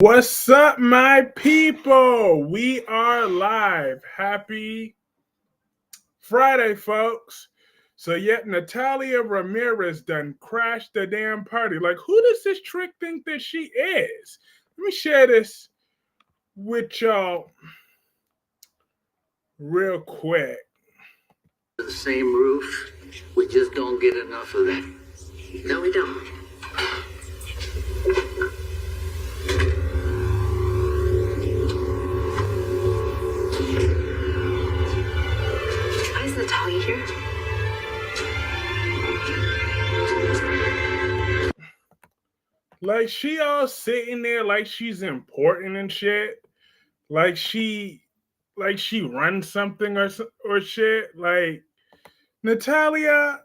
What's up, my people? We are live. Happy Friday, folks. So, yet Natalia Ramirez done crashed the damn party. Like, who does this trick think that she is? Let me share this with y'all real quick. The same roof. We just don't get enough of that. No, we don't. Why is Natalia here? Like, she all sitting there like she's important and shit. Like she runs something or shit. Like, Natalia,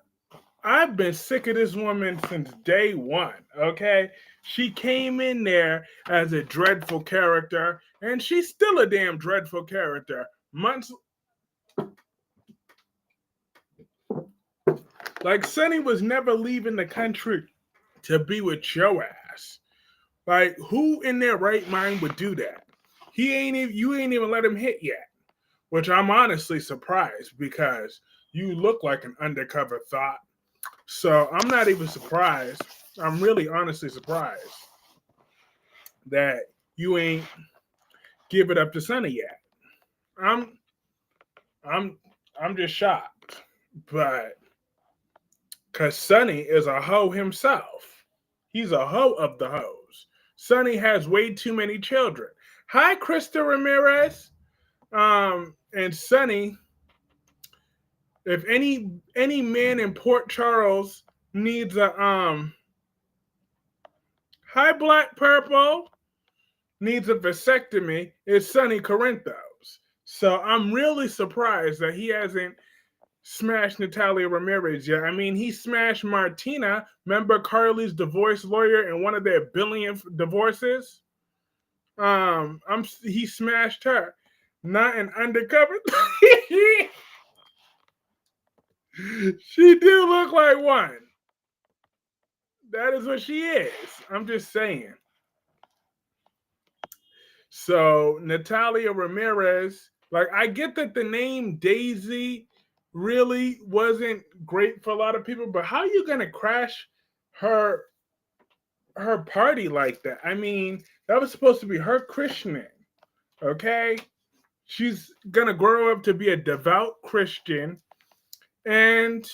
I've been sick of this woman since day one, okay? She came in there as a dreadful character, and she's still a damn dreadful character. Months like Sonny was never leaving the country to be with your ass. Like, who in their right mind would do that? You ain't even let him hit yet. Which I'm honestly surprised because you look like an undercover thought. So I'm not even surprised. I'm really honestly surprised that you ain't give it up to Sonny yet. I'm I'm I'm just shocked. But cause Sonny is a hoe himself. He's a hoe of the hoes. Sonny has way too many children. Hi, Krista Ramirez. And Sonny, if any man in Port Charles needs a hi Black Purple needs a vasectomy, it's Sonny Corinthos. So I'm really surprised that he hasn't smashed Natalia Ramirez yet. I mean, he smashed Martina. Remember Carly's divorce lawyer in one of their billion divorces? He smashed her. Not an undercover. She do look like one. That is what she is. I'm just saying. So Natalia Ramirez, like, I get that the name Daisy really wasn't great for a lot of people, but how are you gonna crash her party like that? I mean, that was supposed to be her christening. Okay? She's gonna grow up to be a devout Christian, and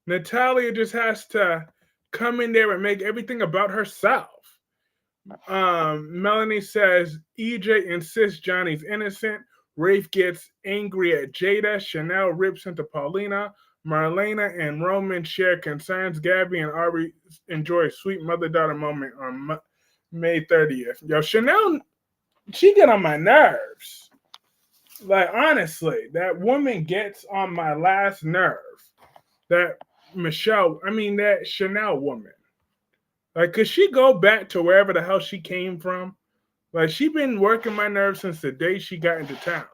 Natalia just has to come in there and make everything about herself. Melanie says EJ insists Johnny's innocent. Rafe gets angry at Jada. Chanel rips into Paulina. Marlena and Roman share concerns. Gabby and Ari enjoy a sweet mother-daughter moment on May 30th. Yo, Chanel, she get on my nerves. Like, honestly, that woman gets on my last nerve. That that Chanel woman. Like, could she go back to wherever the hell she came from? Like, she been working my nerves since the day she got into town.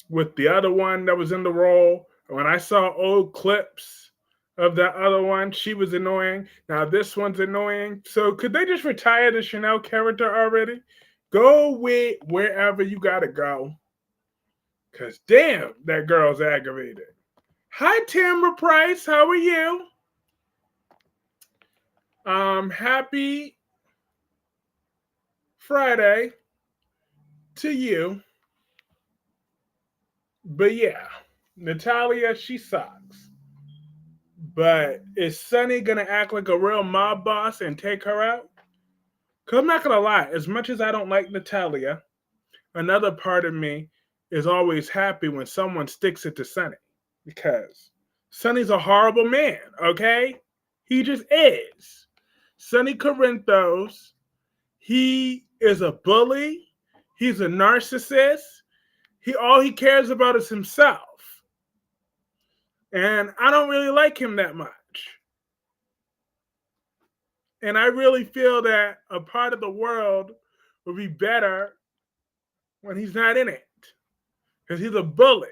With the other one that was in the role, when I saw old clips of that other one, she was annoying. Now this one's annoying. So could they just retire the Chanel character already? Go with wherever you gotta go. Cause damn, that girl's aggravated. Hi, Tamra Price. How are you? Happy Friday to you. But yeah, Natalia, she sucks. But is Sonny gonna act like a real mob boss and take her out? Cause I'm not gonna lie, as much as I don't like Natalia, another part of me is always happy when someone sticks it to Sonny. Because Sonny's a horrible man, okay? He just is. Sonny Corinthos, he is a bully. He's a narcissist. All he cares about is himself. And I don't really like him that much. And I really feel that a part of the world would be better when he's not in it. Because he's a bully.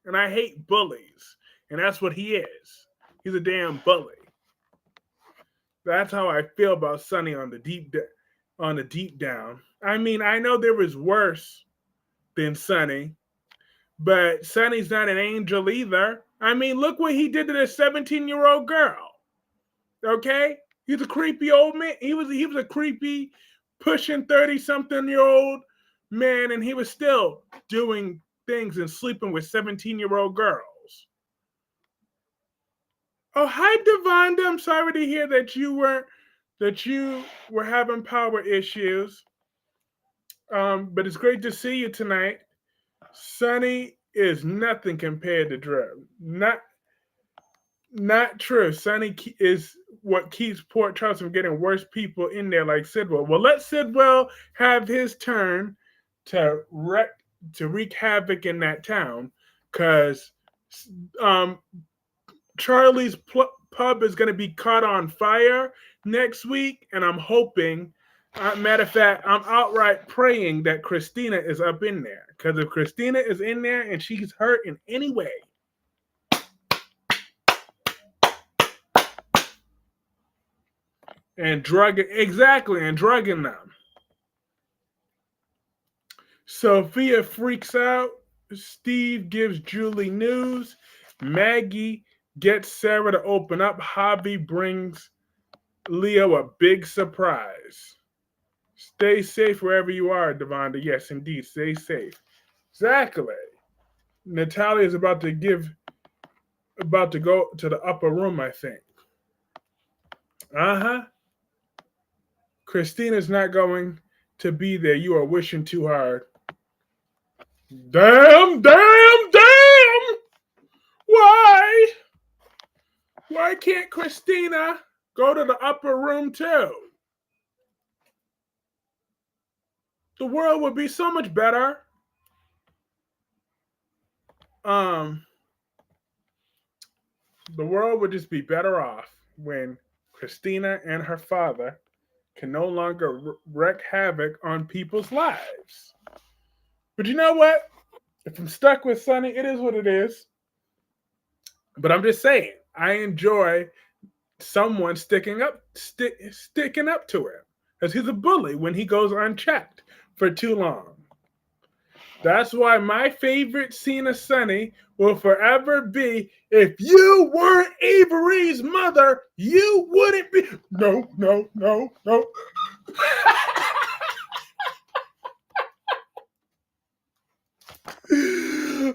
And I hate bullies. And that's what he is. He's a damn bully. That's how I feel about Sonny on the deep down. I mean, I know there was worse than Sonny, but Sonny's not an angel either. I mean, look what he did to this 17-year-old girl. Okay? He's a creepy old man. He was a creepy, pushing 30-something-year-old man, and he was still doing things and sleeping with 17-year-old girls. Oh, hi, Devonda. I'm sorry to hear that you were having power issues. But it's great to see you tonight. Sonny is nothing compared to Drew. Not true. Sonny is what keeps Port Charles from getting worse people in there like Sidwell. Well, let Sidwell have his turn to wreak havoc in that town, because um, Charlie's pub is going to be caught on fire next week, and I'm hoping, matter of fact, I'm outright praying that Christina is up in there. Because if Christina is in there and she's hurt in any way, and drugging them. Sophia freaks out. Steve gives Julie news. Maggie gets Sarah to open up. Javi brings Leo a big surprise. Stay safe wherever you are, Devonda. Yes, indeed, stay safe. Exactly. Natalia is about to go to the upper room, I think. Uh-huh. Christina's not going to be there. You are wishing too hard. Damn! Why? Why can't Christina go to the upper room too? The world would be so much better. The world would just be better off when Christina and her father can no longer wreak havoc on people's lives. But you know what? If I'm stuck with Sonny, it is what it is. But I'm just saying, I enjoy someone sticking up to him, because he's a bully when he goes unchecked for too long. That's why my favorite scene of Sonny will forever be, if you weren't Avery's mother, you wouldn't be. No.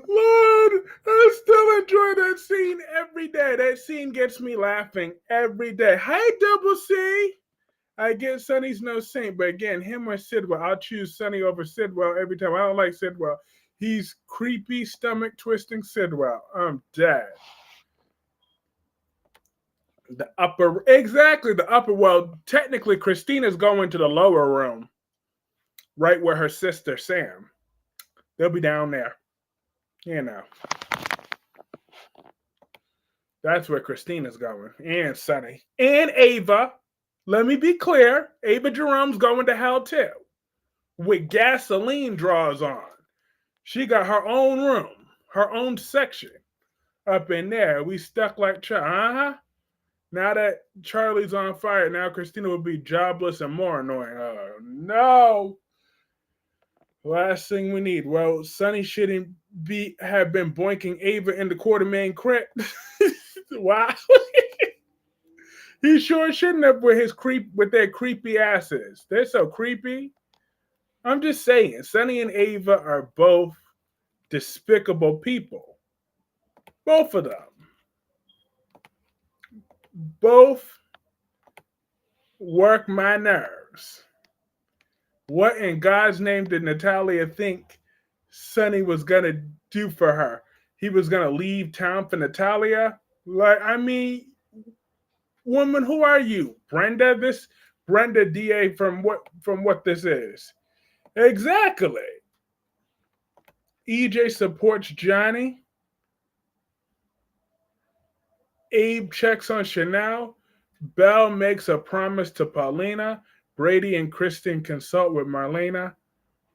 Lord, I still enjoy that scene every day. That scene gets me laughing every day. Hi, Double C. I get Sonny's no saint, but again, him or Sidwell, I'll choose Sonny over Sidwell every time. I don't like Sidwell. He's creepy, stomach twisting Sidwell. I'm dead. The upper, well, technically, Christina's going to the lower room, right where her sister Sam. They'll be down there. You know. That's where Christina's going. And Sonny. And Ava. Let me be clear. Ava Jerome's going to hell too. With gasoline draws on. She got her own room. Her own section. Up in there. We stuck like Now that Charlie's on fire, now Christina will be jobless and more annoying. Oh, no. Last thing we need. Well, Sonny shouldn't have been boinking Ava in the Quartermain crypt. Wow. He sure shouldn't have with their creepy asses. They're so creepy. I'm just saying, Sonny and Ava are both despicable people. Both of them. Both work my nerves. What in God's name did Natalia think Sonny was going to do for her? He was going to leave town for Natalia? Like, I mean, woman, who are you? Brenda? This Brenda DA from what this is. Exactly. EJ supports Johnny. Abe checks on Chanel. Belle makes a promise to Paulina. Brady and Kristen consult with Marlena.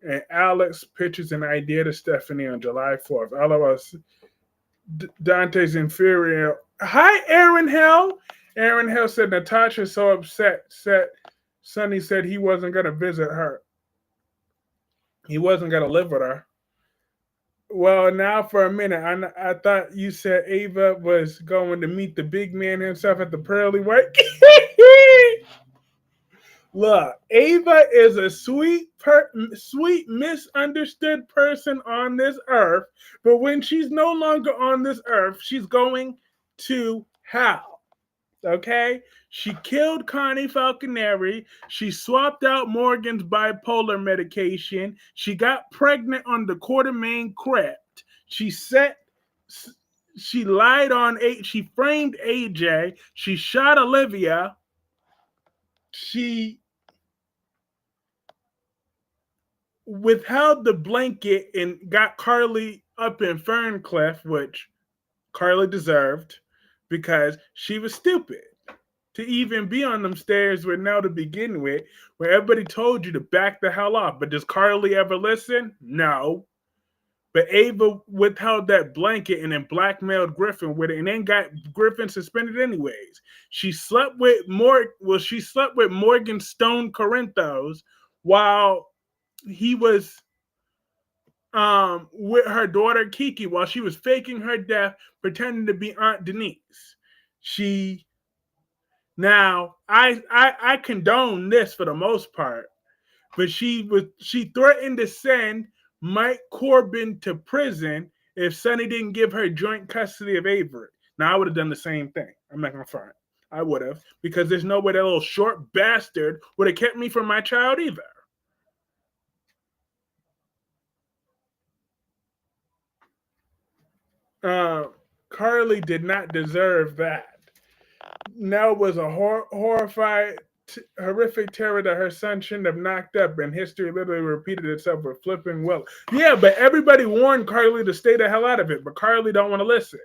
And Alex pitches an idea to Stephanie on July 4th. LOL. Dante's inferior. Hi, Aaron Hill. Aaron Hill said Natasha's so upset. Sonny said he wasn't going to visit her. He wasn't going to live with her. Well, now for a minute, I thought you said Ava was going to meet the big man himself at the pearly white. Look, Ava is a sweet, misunderstood person on this earth, but when she's no longer on this earth, she's going to hell. Okay? She killed Connie Falconeri. She swapped out Morgan's bipolar medication. She got pregnant on the Quartermain crypt. She lied on she framed AJ. She shot Olivia. She withheld the blanket and got Carly up in Ferncliff, which Carly deserved because she was stupid to even be on them stairs with Nell to begin with, where everybody told you to back the hell off. But does Carly ever listen? No. But Ava withheld that blanket and then blackmailed Griffin with it, and then got Griffin suspended anyways. She slept with Morgan Stone Corinthos while he was with her daughter Kiki while she was faking her death, pretending to be Aunt Denise. I condone this for the most part, but she threatened to send Mike Corbin to prison if Sonny didn't give her joint custody of Avery. Now I would have done the same thing. I'm not gonna front. I would have, because there's no way that little short bastard would have kept me from my child either. Carly did not deserve that. Nell was a horrified, horrific terror that her son shouldn't have knocked up, and history literally repeated itself with flipping Will. Yeah, but everybody warned Carly to stay the hell out of it, but Carly don't want to listen.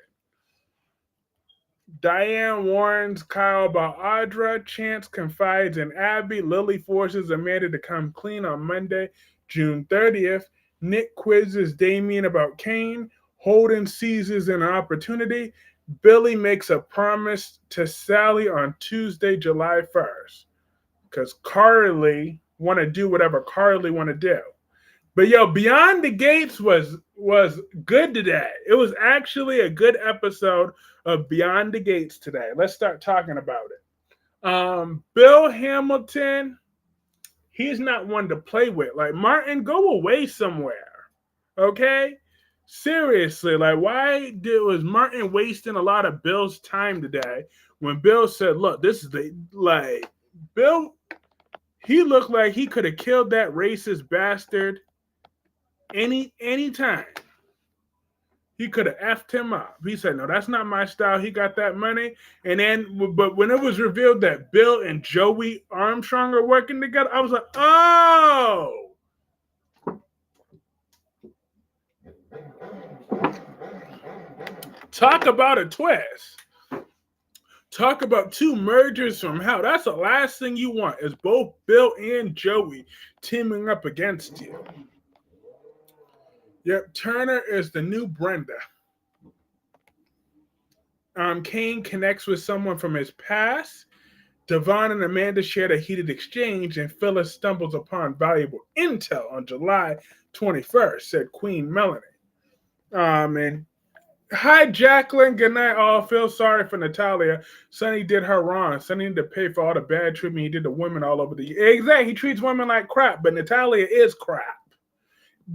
Diane warns Kyle about Audra. Chance confides in Abby. Lily forces Amanda to come clean on Monday, June 30th. Nick quizzes Damien about Kane. Holden seizes an opportunity. Billy makes a promise to Sally on Tuesday, July 1st. Because Carly want to do whatever Carly want to do. But Beyond the Gates was good today. It was actually a good episode of Beyond the Gates today. Let's start talking about it. Bill Hamilton, he's not one to play with. Like, Martin, go away somewhere. Okay? Seriously, like, why was Martin wasting a lot of Bill's time today when Bill said, look, this is Bill, he looked like he could have killed that racist bastard any time. He could have effed him up. He said, no, that's not my style. He got that money. And then, but when it was revealed that Bill and Joey Armstrong are working together, I was like, oh. Talk about a twist. Talk about two mergers from hell. That's the last thing you want, is both Bill and Joey teaming up against you. Yep, Turner is the new Brenda. Kane connects with someone from his past. Devon and Amanda shared a heated exchange, and Phyllis stumbles upon valuable intel on July 21st, said Queen Melanie. And hi, Jacqueline. Good night, all. Feel sorry for Natalia. Sonny did her wrong. Sonny needed to pay for all the bad treatment he did to women all over the year. Exactly. He treats women like crap, but Natalia is crap.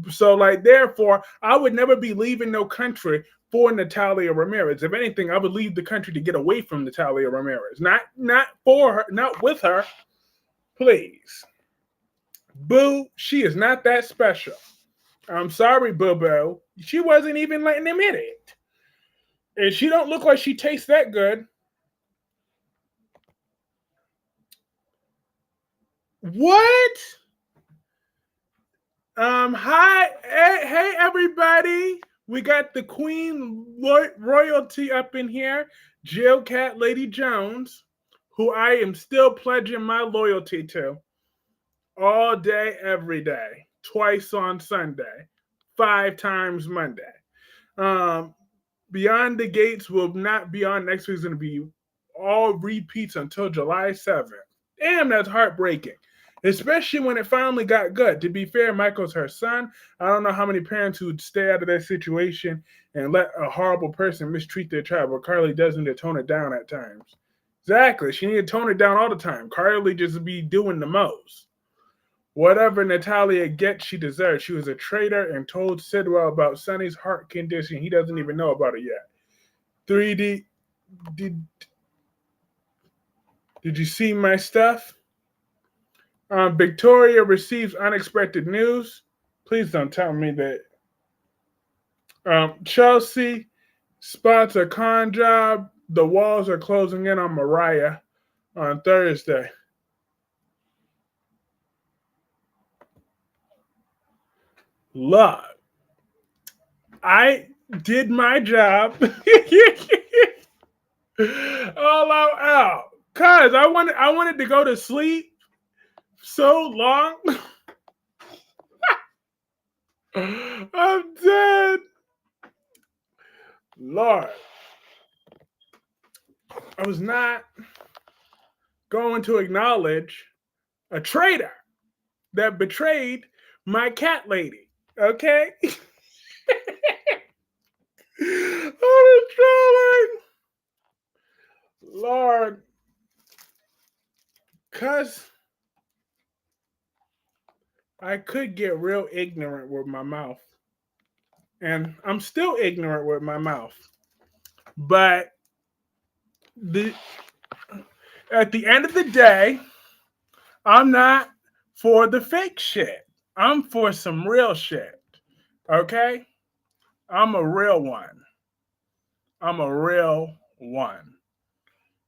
So, therefore, I would never be leaving no country for Natalia Ramirez. If anything, I would leave the country to get away from Natalia Ramirez. Not for her, not with her. Please. Boo, she is not that special. I'm sorry, Boo-Boo. She wasn't even letting him hit it. And she don't look like she tastes that good. What? Hi, hey everybody. We got the Queen royalty up in here, Jill Cat Lady Jones, who I am still pledging my loyalty to. All day, every day. Twice on Sunday. 5 times Monday. Beyond the Gates will not be on next week. It's going to be all repeats until July 7th. Damn, that's heartbreaking. Especially when it finally got good. To be fair, Michael's her son. I don't know how many parents who'd stay out of that situation and let a horrible person mistreat their child, but Carly does need to tone it down at times. Exactly. She need to tone it down all the time. Carly just be doing the most. Whatever Natalia gets, she deserves. She was a traitor and told Sidwell about Sonny's heart condition. He doesn't even know about it yet. 3D, did, did you see my stuff? Victoria receives unexpected news. Please don't tell me that. Chelsea spots a con job. The walls are closing in on Mariah on Thursday. Love. I did my job. All out. Cause I wanted to go to sleep so long. I'm dead. Lord. I was not going to acknowledge a traitor that betrayed my cat lady. Okay? I'm trolling. Lord. Cause I could get real ignorant with my mouth. And I'm still ignorant with my mouth. But at the end of the day, I'm not for the fake shit. I'm for some real shit. Okay? I'm a real one. I'm a real one.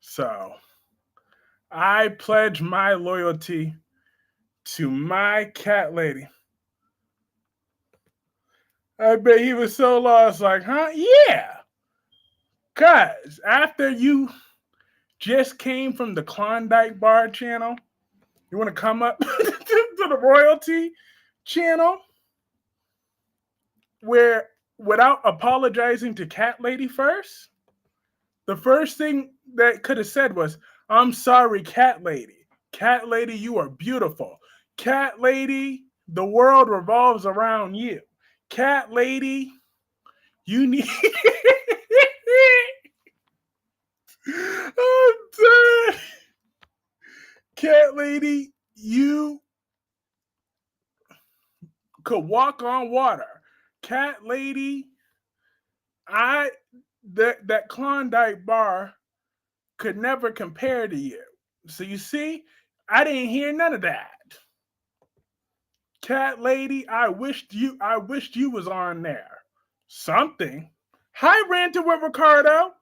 So I pledge my loyalty to my cat lady. I bet he was so lost, like, huh? Yeah. Cause after you just came from the Klondike Bar channel, you want to come up to the royalty channel where without apologizing to cat lady first, the first thing that could have said was, I'm sorry, cat lady. Cat lady, you are beautiful. Cat lady, the world revolves around you. Cat lady, you need. I'm dead. Cat lady, you could walk on water. Cat lady, that Klondike bar could never compare to you. So you see, I didn't hear none of that. Cat lady, I wished you was on there. Something. Hi, Ranted with Ricardo.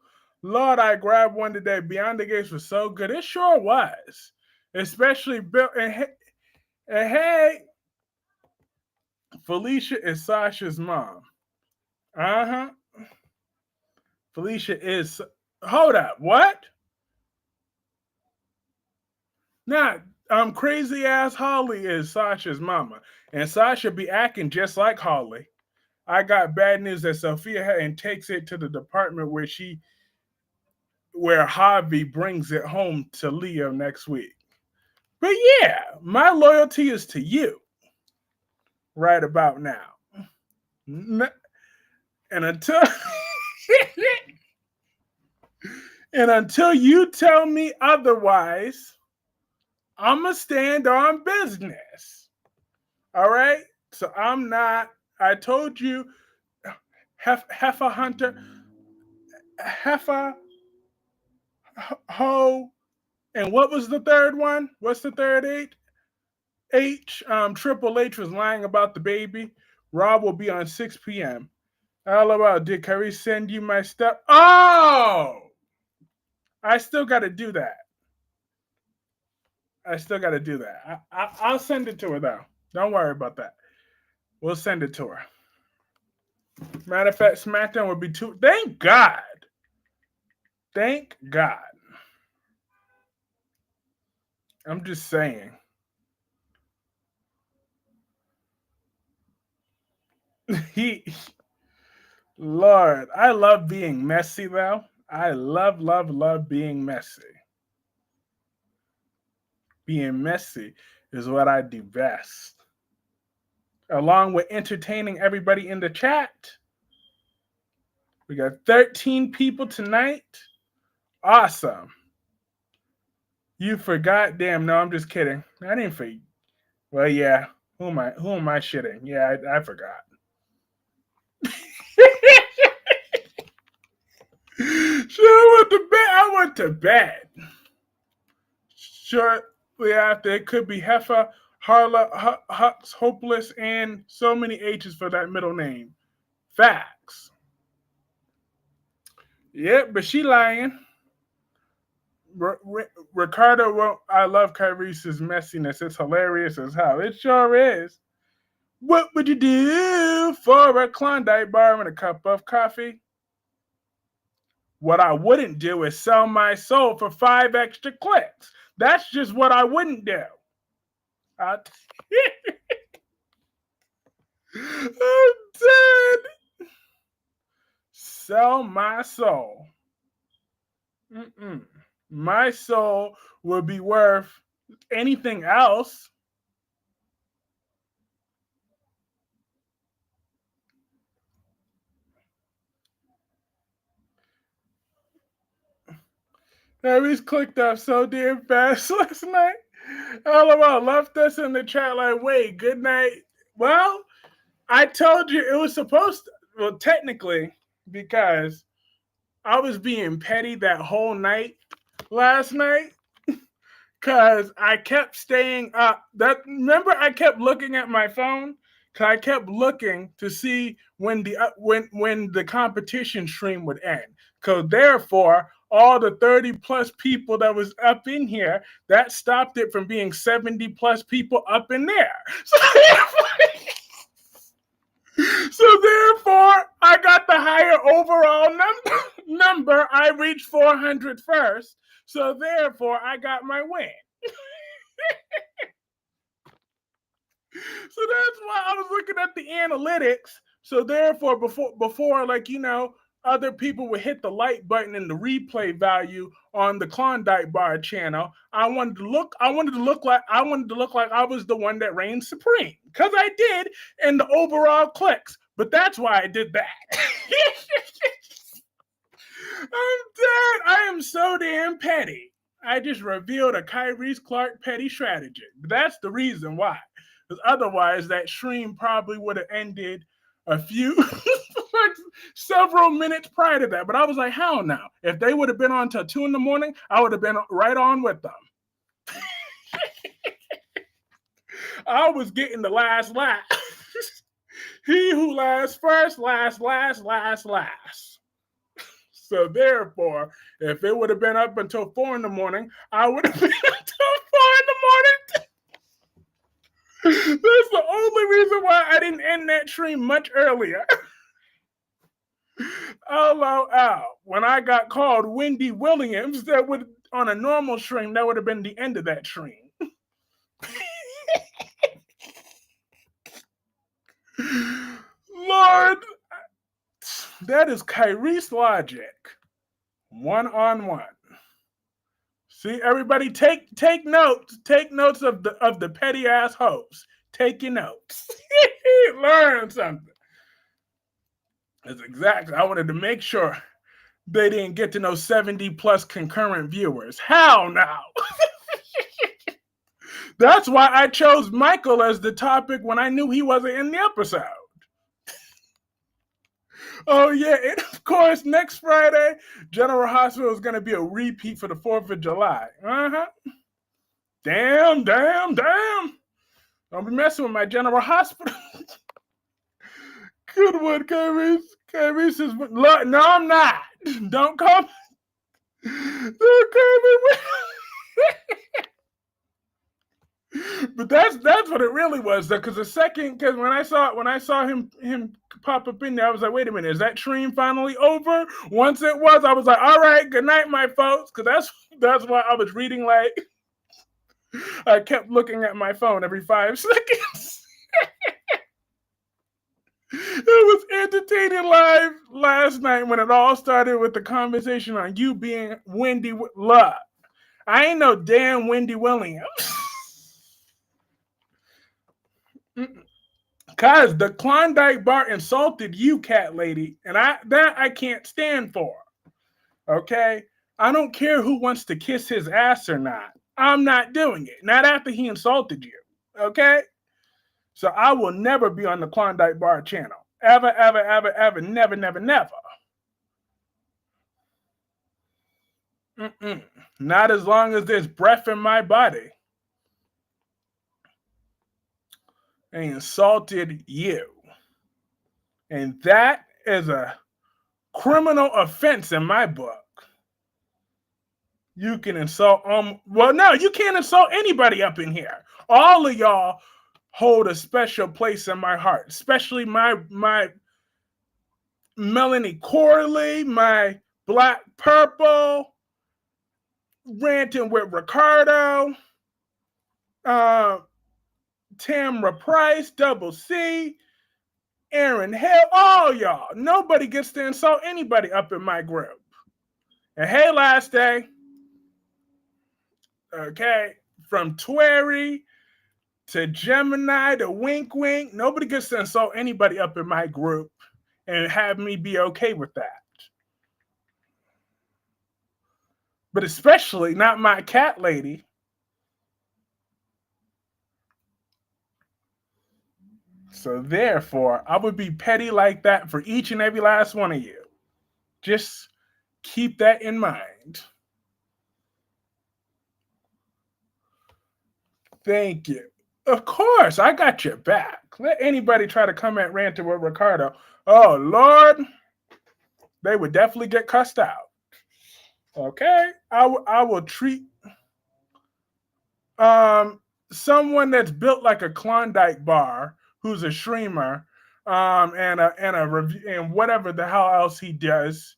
Lord, I grabbed one today. Beyond the Gates was so good. It sure was. Especially Bill and hey, Felicia is Sasha's mom. Uh-huh. Felicia is hold up, what? Nah, crazy ass Holly is Sasha's mama. And Sasha be acting just like Holly. I got bad news that Sophia and takes it to the department where Javi brings it home to Leo next week. But yeah, my loyalty is to you right about now. And until and until you tell me otherwise, I'ma stand on business. All right? So I'm not, I told you, Heifer Hunter, Heifer Ho, and what was the third one? What's the third H? Triple H was lying about the baby. Rob will be on 6 p.m. LOL, did Kyreese send you my stuff? Oh! I still got to do that. I'll send it to her, though. Don't worry about that. We'll send it to her. Matter of fact, SmackDown would be too. Thank God. Thank God. I'm just saying. Lord, I love being messy though. I love being messy. Being messy is what I do best. Along with entertaining everybody in the chat. We got 13 people tonight. Awesome. You forgot? Damn, no, I'm just kidding. I didn't forget. Well, yeah. Who am I shitting? Yeah, I forgot. Sure, I went to bed. Shortly after, it could be Heffa, Harla, Hux, Hopeless, and so many H's for that middle name. Facts. Yep, but she lying. Ricardo, I love Kyrese's messiness. It's hilarious as hell. It sure is. What would you do for a Klondike bar and a cup of coffee? What I wouldn't do is sell my soul for 5 extra clicks. That's just what I wouldn't do. I'm dead. Sell my soul. My soul would be worth anything else. Kyreese clicked off so damn fast last night. LOL left us in the chat like, wait, good night. Well, I told you it was supposed to, well, technically, because I was being petty that whole night last night. Cause I kept staying up. Remember I kept looking at my phone. Cause I kept looking to see when the competition stream would end. Cause therefore, all the 30 plus people that was up in here, that stopped it from being 70 plus people up in there. So therefore, I got the higher overall number. I reached 400 first. So therefore, I got my win. So that's why I was looking at the analytics. So therefore, before like, other people would hit the like button and the replay value on the Klondike Bar channel, I wanted to look like I was the one that reigned supreme. Because I did in the overall clicks. But that's why I did that. I'm dead. I am so damn petty. I just revealed a Kyreese Clarke petty strategy. That's the reason why. Because otherwise, that stream probably would have ended a few, like several minutes prior to that. But I was like, hell no. If they would have been on till 2 a.m, I would have been right on with them. I was getting the last laugh. He who laughs first, last. So therefore, if it would have been up until 4 a.m, I would have been until 4 a.m. That's the only reason why I didn't end that stream much earlier. LOL. When I got called Wendy Williams, that would on a normal stream, that would have been the end of that stream. Lord, that is Kyreese logic. 1-on-1. See, everybody, take notes. Take notes of the petty ass hoes. Take your notes. Learn something. That's exactly. I wanted to make sure they didn't get to know 70 plus concurrent viewers. Hell no. That's why I chose Michael as the topic when I knew he wasn't in the episode. Oh, yeah. And of course, next Friday, General Hospital is going to be a repeat for the 4th of July. Damn. Don't be messing with my General Hospital. Good one, Kyreese. Kyreese is... No, I'm not. Don't call me. Don't call me. But that's what it really was, though. Because when I saw him pop up in there, I was like, wait a minute, is that stream finally over? Once it was, I was like, all right, good night, my folks. Because that's why I was reading like I kept looking at my phone every 5 seconds. It was entertaining live last night when it all started with the conversation on you being Wendy Love. I ain't no damn Wendy Williams. Cause the Klondike bar insulted you, cat lady, and I can't stand for. Okay? I don't care who wants to kiss his ass or not. I'm not doing it. Not after he insulted you. Okay? So I will never be on the Klondike Bar channel. Ever, ever, ever, ever, never, never, never. Not as long as there's breath in my body. I insulted you. And that is a criminal offense in my book. You can insult well, no, you can't insult anybody up in here. All of y'all hold a special place in my heart, especially my Melanie Corley, my Black Purple, ranting with Ricardo, Tamra Price, Double C, Aaron Hill, all y'all. Nobody gets to insult anybody up in my group. And hey, last day, okay, from Twerry to Gemini to Wink Wink, nobody gets to insult anybody up in my group and have me be okay with that. But especially not my cat lady. So therefore, I would be petty like that for each and every last one of you. Just keep that in mind. Thank you. Of course, I got your back. Let anybody try to come at ranting with Ricardo. Oh, Lord. They would definitely get cussed out. Okay? I will treat someone that's built like a Klondike bar, who's a streamer, and a review, and whatever the hell else he does.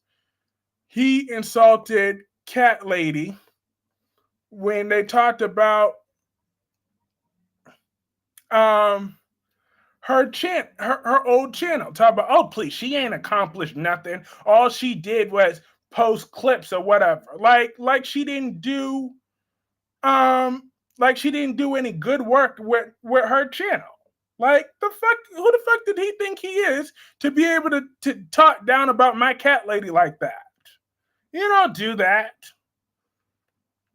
He insulted Cat Lady when they talked about her old channel. Talk about, oh please, she ain't accomplished nothing. All she did was post clips or whatever. Like she didn't do any good work with her channel. Like who the fuck did he think he is to be able to talk down about my cat lady like that? You don't do that.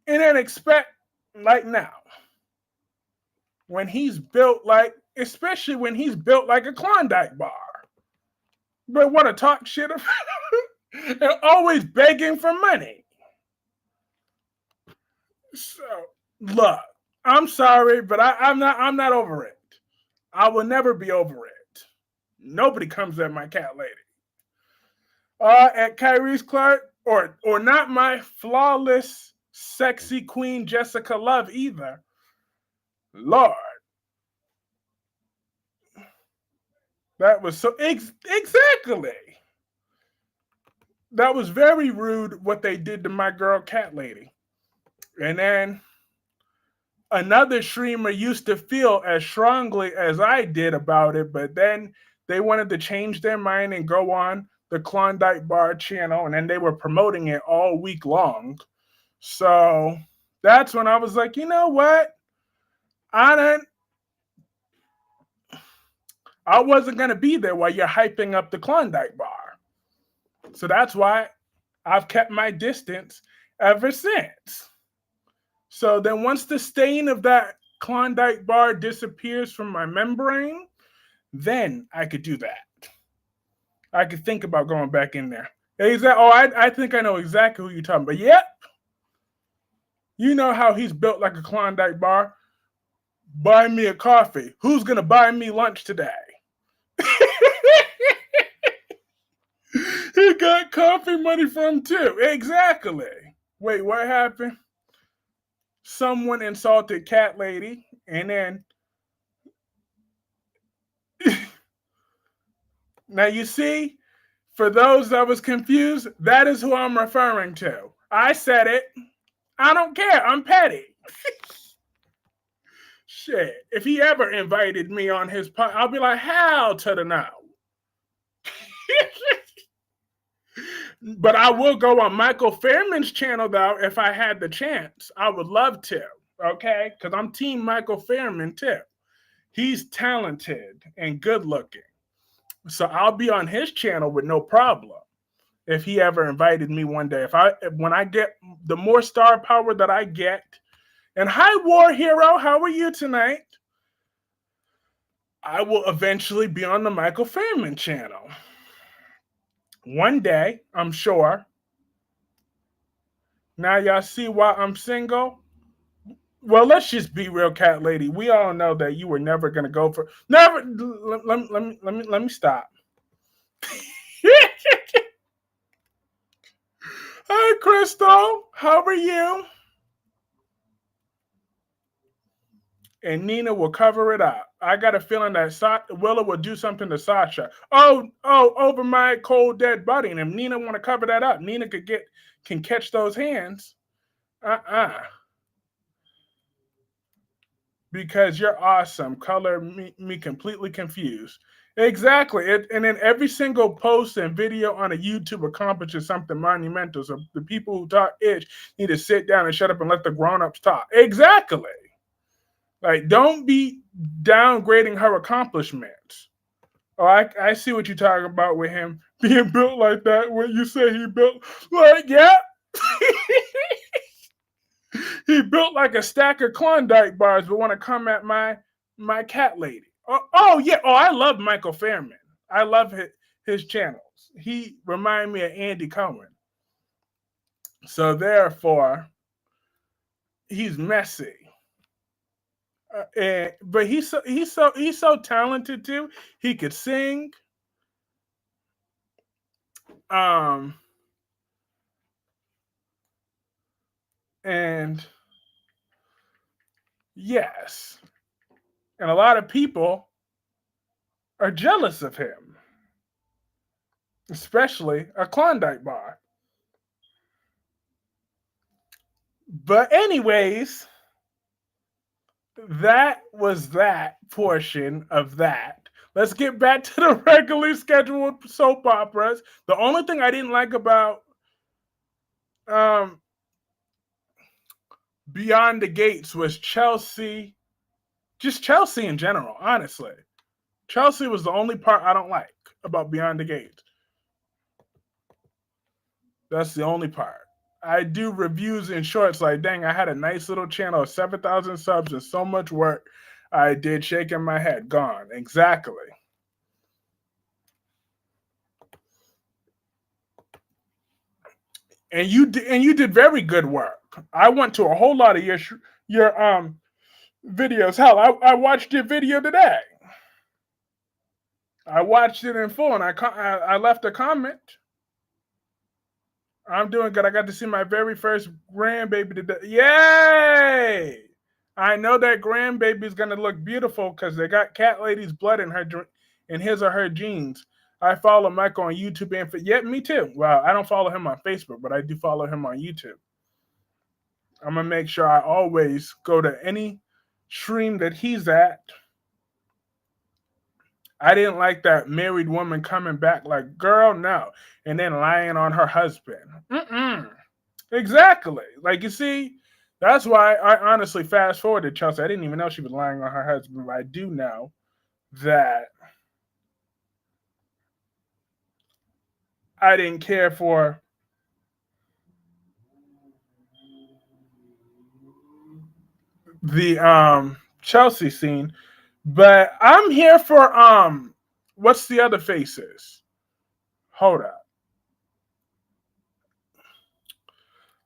And then expect, like now, when he's built like, especially when he's built like a Klondike bar, but want to talk shit about and always begging for money. So look, I'm sorry, but I'm not over it. I will never be over it. Nobody comes at my cat lady. At Kyreese Clarke, or not my flawless, sexy queen Jessica Love either. Lord. That was so exactly. That was very rude what they did to my girl cat lady. And then another streamer used to feel as strongly as I did about it, but then they wanted to change their mind and go on the Klondike Bar channel, and then they were promoting it all week long. So that's when I was like, you know what? I wasn't going to be there while you're hyping up the Klondike Bar. So that's why I've kept my distance ever since. So then once the stain of that Klondike Bar disappears from my membrane, then I could do that. I could think about going back in there. I think I know exactly who you're talking about. Yep. You know how he's built like a Klondike Bar. Buy me a coffee. Who's going to buy me lunch today? He got coffee money from too. Exactly. Wait, what happened? Someone insulted cat lady, and then now you see, for those that was confused, that is who I'm referring to. I said it. I don't care. I'm petty. Shit. If he ever invited me on his podcast, I'll be like, hell to the no. But I will go on Michael Fairman's channel though if I had the chance. I would love to. Okay, because I'm Team Michael Fairman too. He's talented and good looking, so I'll be on his channel with no problem. If he ever invited me one day, when I get the more star power that I get, and hi War Hero, how are you tonight? I will eventually be on the Michael Fairman channel. One day, I'm sure. Now y'all see why I'm single? Well, let's just be real, cat lady. We all know that you were never gonna go for never. Let me stop. Hi, Crystal. How are you? And Nina will cover it up. I got a feeling that Willa will do something to Sasha. Oh, over my cold dead body. And if Nina want to cover that up, Nina can catch those hands. Because you're awesome. Color me completely confused. Exactly. And then every single post and video on a YouTube accomplishes something monumental. So the people who talk itch need to sit down and shut up and let the grown-ups talk. Exactly. Like, don't be downgrading her accomplishments. Oh, I see what you're talking about with him being built like that. When you say he built like, yeah. He built like a stack of Klondike bars, but want to come at my cat lady. Oh yeah. Oh, I love Michael Fairman. I love his channels. He remind me of Andy Cohen. So therefore, he's messy. But he's so talented too. He could sing. And yes, and a lot of people are jealous of him, especially a Klondike bar. But anyways, that was that portion of that. Let's get back to the regularly scheduled soap operas. The only thing I didn't like about Beyond the Gates was Chelsea. Just Chelsea in general, honestly. Chelsea was the only part I don't like about Beyond the Gates. That's the only part. I do reviews and shorts like, dang, I had a nice little channel of 7,000 subs and so much work I did shaking my head. Gone. Exactly. And you did very good work. I went to a whole lot of your videos. Hell, I watched your video today. I watched it in full and I left a comment. I'm doing good. I got to see my very first grandbaby today. Yay! I know that grandbaby is gonna look beautiful because they got cat lady's blood in his or her genes. I follow Michael on YouTube and me too. Well, I don't follow him on Facebook, but I do follow him on YouTube. I'm gonna make sure I always go to any stream that he's at. I didn't like that married woman coming back like, girl, no, and then lying on her husband. Exactly. Like, you see, that's why I honestly fast forwarded Chelsea. I didn't even know she was lying on her husband, but I do know that I didn't care for the Chelsea scene. But I'm here for what's the other faces? Hold up.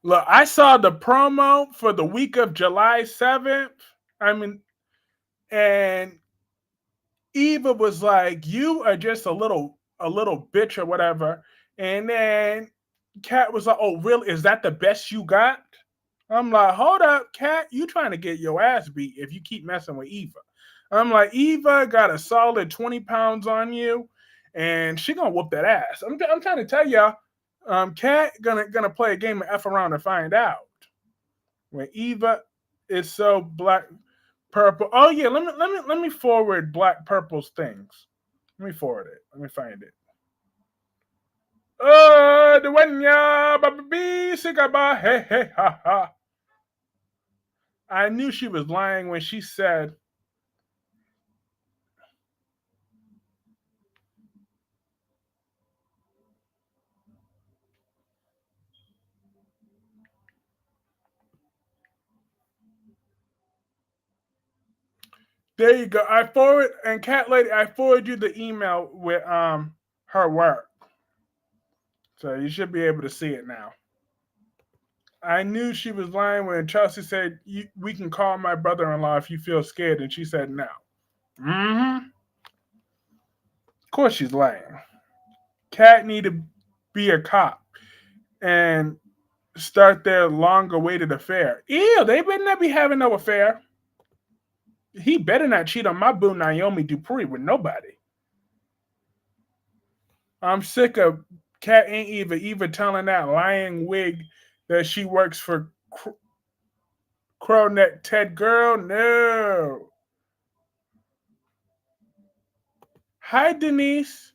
Look, I saw the promo for the week of July 7th. And Eva was like, "You are just a little bitch or whatever." And then Kat was like, "Oh, really? Is that the best you got?" I'm like, "Hold up, Kat. You trying to get your ass beat if you keep messing with Eva." I'm like, "Eva got a solid 20 pounds on you, and she gonna whoop that ass." I'm trying to tell y'all, Kat gonna play a game of F around and find out. When Eva is so black purple. Oh yeah, let me forward Black Purple's things. Let me forward it. Let me find it. Oh, the one ya, baby, sikaba, hey, hey, ha, ha. I knew she was lying when she said, there you go. Cat Lady, I forward you the email with her work. So you should be able to see it now. I knew she was lying when Chelsea said, we can call my brother-in-law if you feel scared, and she said no. Mm-hmm. Of course she's lying. Cat need to be a cop and start their long-awaited affair. Ew, they better not be having no affair. He better not cheat on my boo Naomi Dupree with nobody. I'm sick of Cat ain't even telling that lying wig that she works for Crowneck Ted Girl. No. Hi, Denise.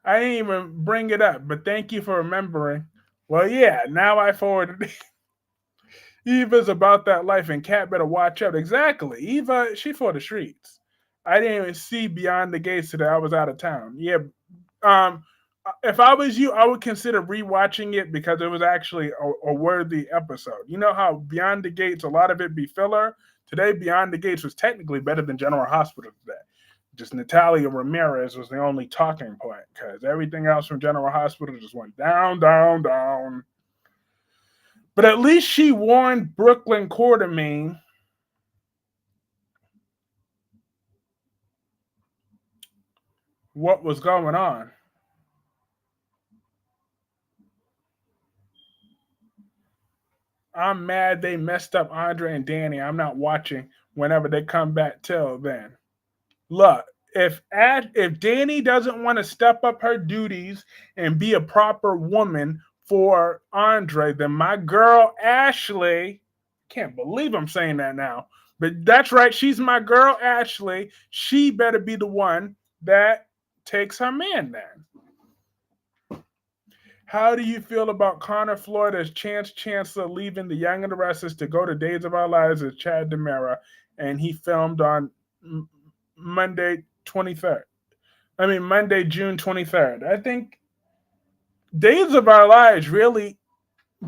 I didn't even bring it up, but thank you for remembering. Well, yeah, now I forwarded Eva's about that life, and Cat better watch out. Exactly. Eva, she for the streets. I didn't even see Beyond the Gates today. I was out of town. Yeah. Um, if I was you, I would consider rewatching it because it was actually a worthy episode. You know how Beyond the Gates, a lot of it be filler. Today, Beyond the Gates was technically better than General Hospital today. Just Natalia Ramirez was the only talking point because everything else from General Hospital just went down, down, down. But at least she warned Brooklyn Quartermain what was going on. I'm mad they messed up Andre and Danny. I'm not watching whenever they come back till then. Look, if Danny doesn't want to step up her duties and be a proper woman for Andre, then my girl Ashley, can't believe I'm saying that now, but that's right, she's my girl Ashley. She better be the one that takes her man then. How do you feel about Connor Florida's Chance Chancellor leaving The Young and the Restless to go to Days of Our Lives as Chad DeMera, and he filmed on Monday 23rd? Monday, June 23rd. I think Days of Our Lives really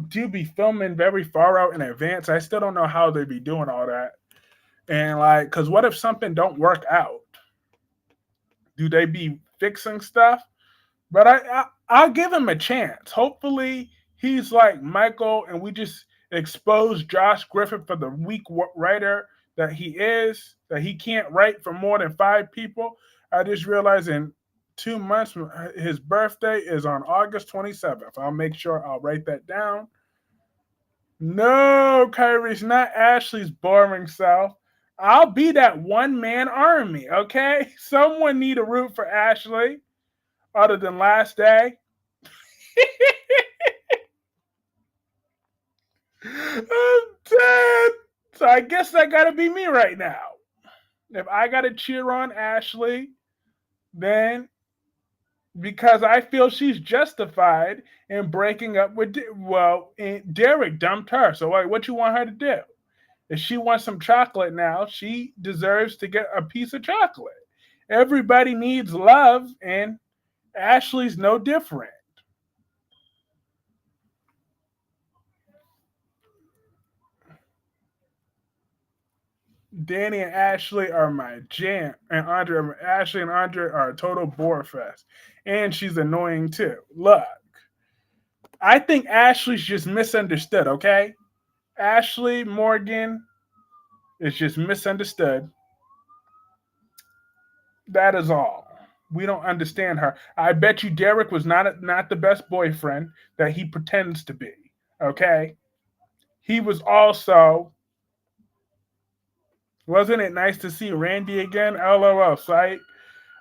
do be filming very far out in advance. I still don't know how they be doing all that. And because what if something don't work out? Do they be fixing stuff? But I'll give him a chance. Hopefully he's like Michael, and we just expose Josh Griffith for the weak writer that he is. That he can't write for more than 5 people. I just realized in 2 months his birthday is on August 27th. I'll make sure I'll write that down. No, Kyreese, not Ashley's boring self. I'll be that one-man army, okay? Someone need to root for Ashley other than Last Day. I'm dead. So I guess that gotta be me right now. If I gotta cheer on Ashley, then because I feel she's justified in breaking up with Derek dumped her. So what you want her to do? If she wants some chocolate now, she deserves to get a piece of chocolate. Everybody needs love, and Ashley's no different. Danny and Ashley are my jam, and Ashley and Andre are a total bore fest, and she's annoying too. Look, I think Ashley's just misunderstood. Okay, Ashley Morgan is just misunderstood. That is all. We don't understand her. I bet you Derek was not the best boyfriend that he pretends to be. Okay, he was also. Wasn't it nice to see Randy again? LOL, psych.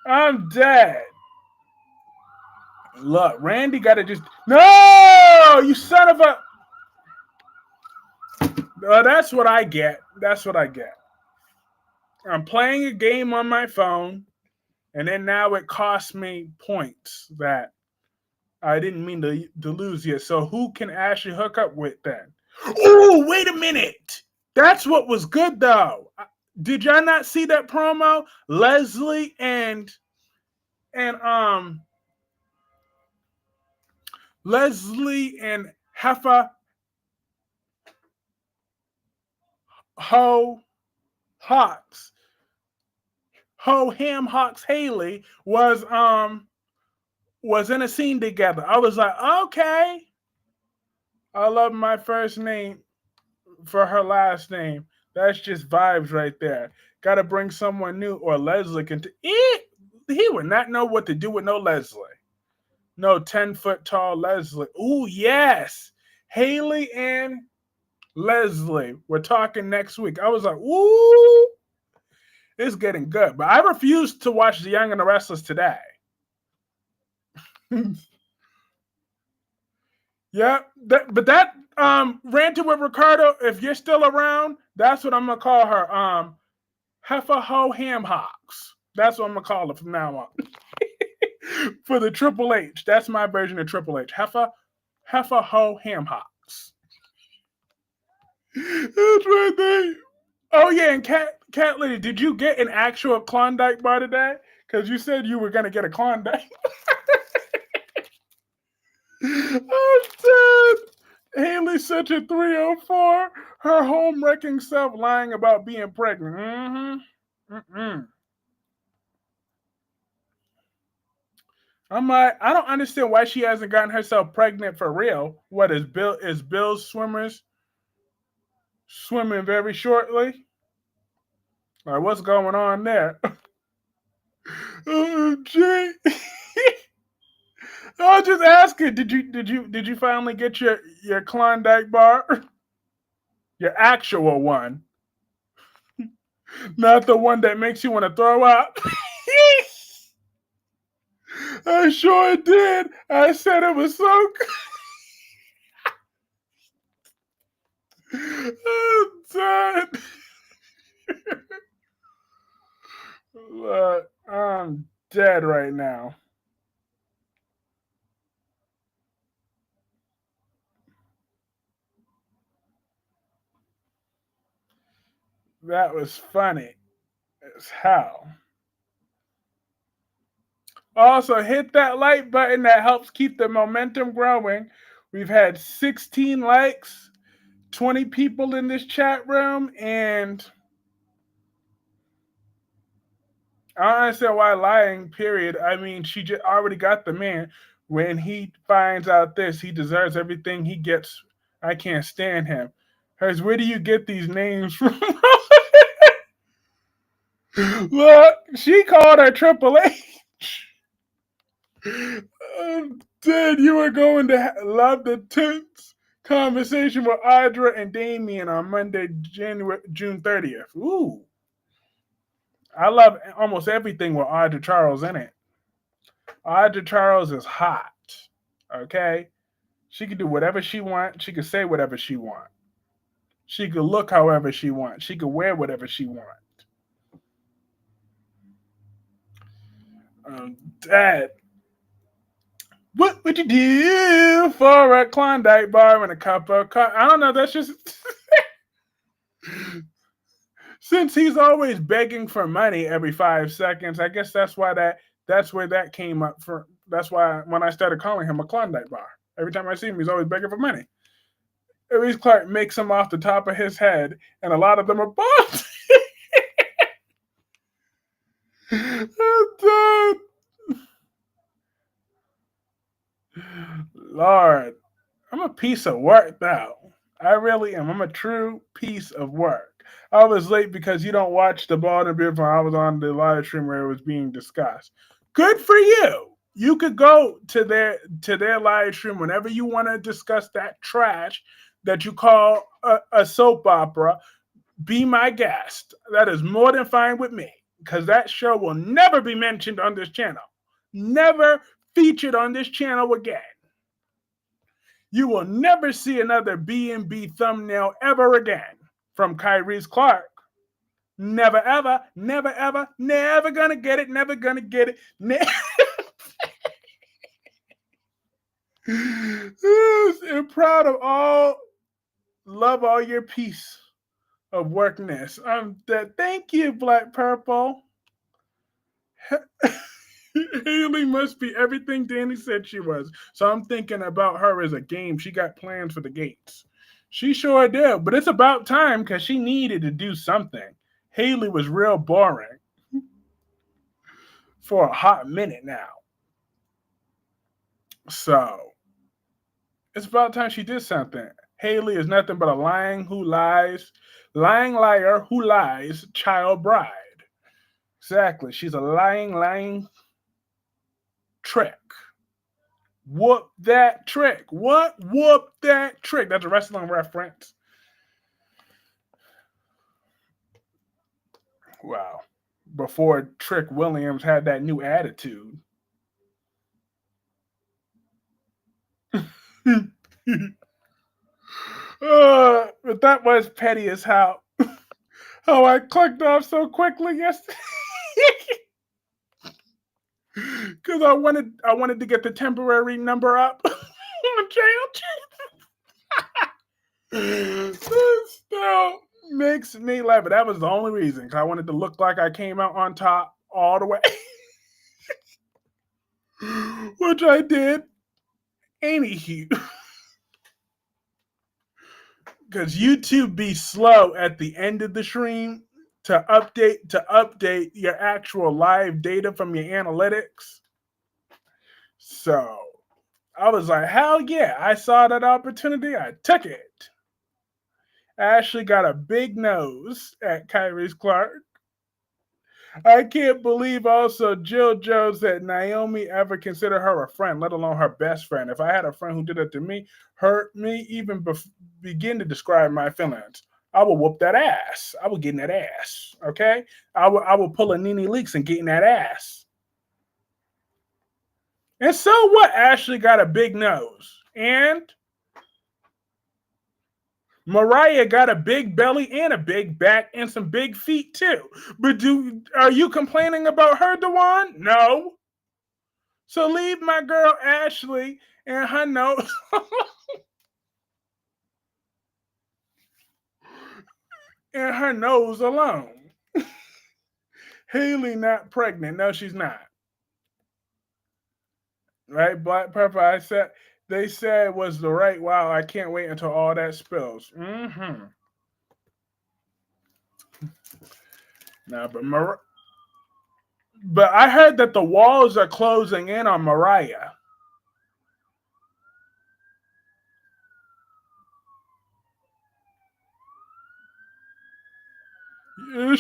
I'm dead. Look, Randy got to just. No! You son of a. That's what I get. That's what I get. I'm playing a game on my phone, and then now it costs me points that I didn't mean to lose you. So who can Ashley hook up with then? Oh, wait a minute. That's what was good though. Did y'all not see that promo? Leslie and Leslie and Heffa Ho Hawks. Ho Ham Hawks Haley was in a scene together. I was like, okay. I love my first name for her last name. That's just vibes right there. Gotta bring someone new or Leslie can he would not know what to do with no Leslie. No 10-foot tall Leslie. Ooh, yes. Haley and Leslie. We're talking next week. I was like, ooh, it's getting good. But I refuse to watch The Young and the Restless today. Yeah, but that ranted with Ricardo, if you're still around, that's what I'm gonna call her. Heifer Ho Ham Hocks. That's what I'm gonna call her from now on. For the Triple H. That's my version of Triple H. Heifer Ho Ham Hocks. That's right there. Oh yeah, and Cat Lady, did you get an actual Klondike bar today? Because you said you were gonna get a Klondike. I'm dead. Haley's such a 304. Her home wrecking self lying about being pregnant. I'm like, I don't understand why she hasn't gotten herself pregnant for real. What is Bill's swimmers swimming very shortly? Like, what's going on there? Oh, Jay. I was just asking, did you finally get your Klondike bar? Your actual one. Not the one that makes you want to throw up. I sure did. I said it was so good. I'm done. Look, I'm dead right now. That was funny as hell. Also, hit that like button that helps keep the momentum growing. We've had 16 likes, 20 people in this chat room, and I don't understand why lying, period. I mean, she just already got the man. When he finds out this, he deserves everything he gets. I can't stand him. Hers, where do you get these names from? Look, she called her Triple H. I'm dead. You are going to love the tense conversation with Audra and Damien on Monday, June 30th. Ooh. I love almost everything with Audra Charles in it. Audra Charles is hot. Okay? She can do whatever she wants. She can say whatever she wants. She could look however she wants. She could wear whatever she wants. Dad, what would you do for a Klondike bar and a cup of coffee? I don't know. That's just since he's always begging for money every 5 seconds. I guess that's where that came up for. That's why when I started calling him a Klondike bar, every time I see him, he's always begging for money. Kyreese Clarke makes them off the top of his head, and a lot of them are bald. I'm done. Lord, I'm a piece of work though. I really am. I'm a true piece of work. I was late because you don't watch the Bald and Beautiful. I was on the live stream where it was being discussed. Good for you. You could go to their live stream whenever you want to discuss that trash that you call a soap opera. Be my guest. That is more than fine with me because that show will never be mentioned on this channel. Never featured on this channel again. You will never see another B&B thumbnail ever again from Kyreese Clarke. Never, ever, never, ever, never gonna get it, never gonna get it. And proud of all, love all your piece of workness. Thank you, Black Purple. Haley must be everything Danny said she was. So I'm thinking about her as a game. She got plans for the gates. She sure did, but it's about time because she needed to do something. Haley was real boring for a hot minute now. So it's about time she did something. Haley is nothing but a lying liar who lies, child bride. Exactly. She's a lying trick. Whoop that trick. What? Whoop that trick. That's a wrestling reference. Wow. Before Trick Williams had that new attitude. But that was petty as how I clicked off so quickly yesterday. Because I wanted to get the temporary number up on jail. Still makes me laugh. But that was the only reason. Because I wanted to look like I came out on top all the way. Which I did. Anywho. Because YouTube be slow at the end of the stream to update your actual live data from your analytics. So I was like, hell yeah, I saw that opportunity. I took it. Ashley got a big nose at Kyreese Clarke. I can't believe also Jill Jones that Naomi ever considered her a friend, let alone her best friend. If I had a friend who did it to me, hurt me, even begin to describe my feelings, I will whoop that ass. I will get in that ass. Okay? I will pull a Nene Leaks and get in that ass. And so what? Ashley got a big nose. And Mariah got a big belly and a big back and some big feet too. But are you complaining about her, Dewan? No. So leave my girl Ashley and her nose and her nose alone. Haley not pregnant. No, she's not. Right? Black Pepper, they said was the right. Wow, I can't wait until all that spills. Mm-hmm. No, but I heard that the walls are closing in on Mariah. It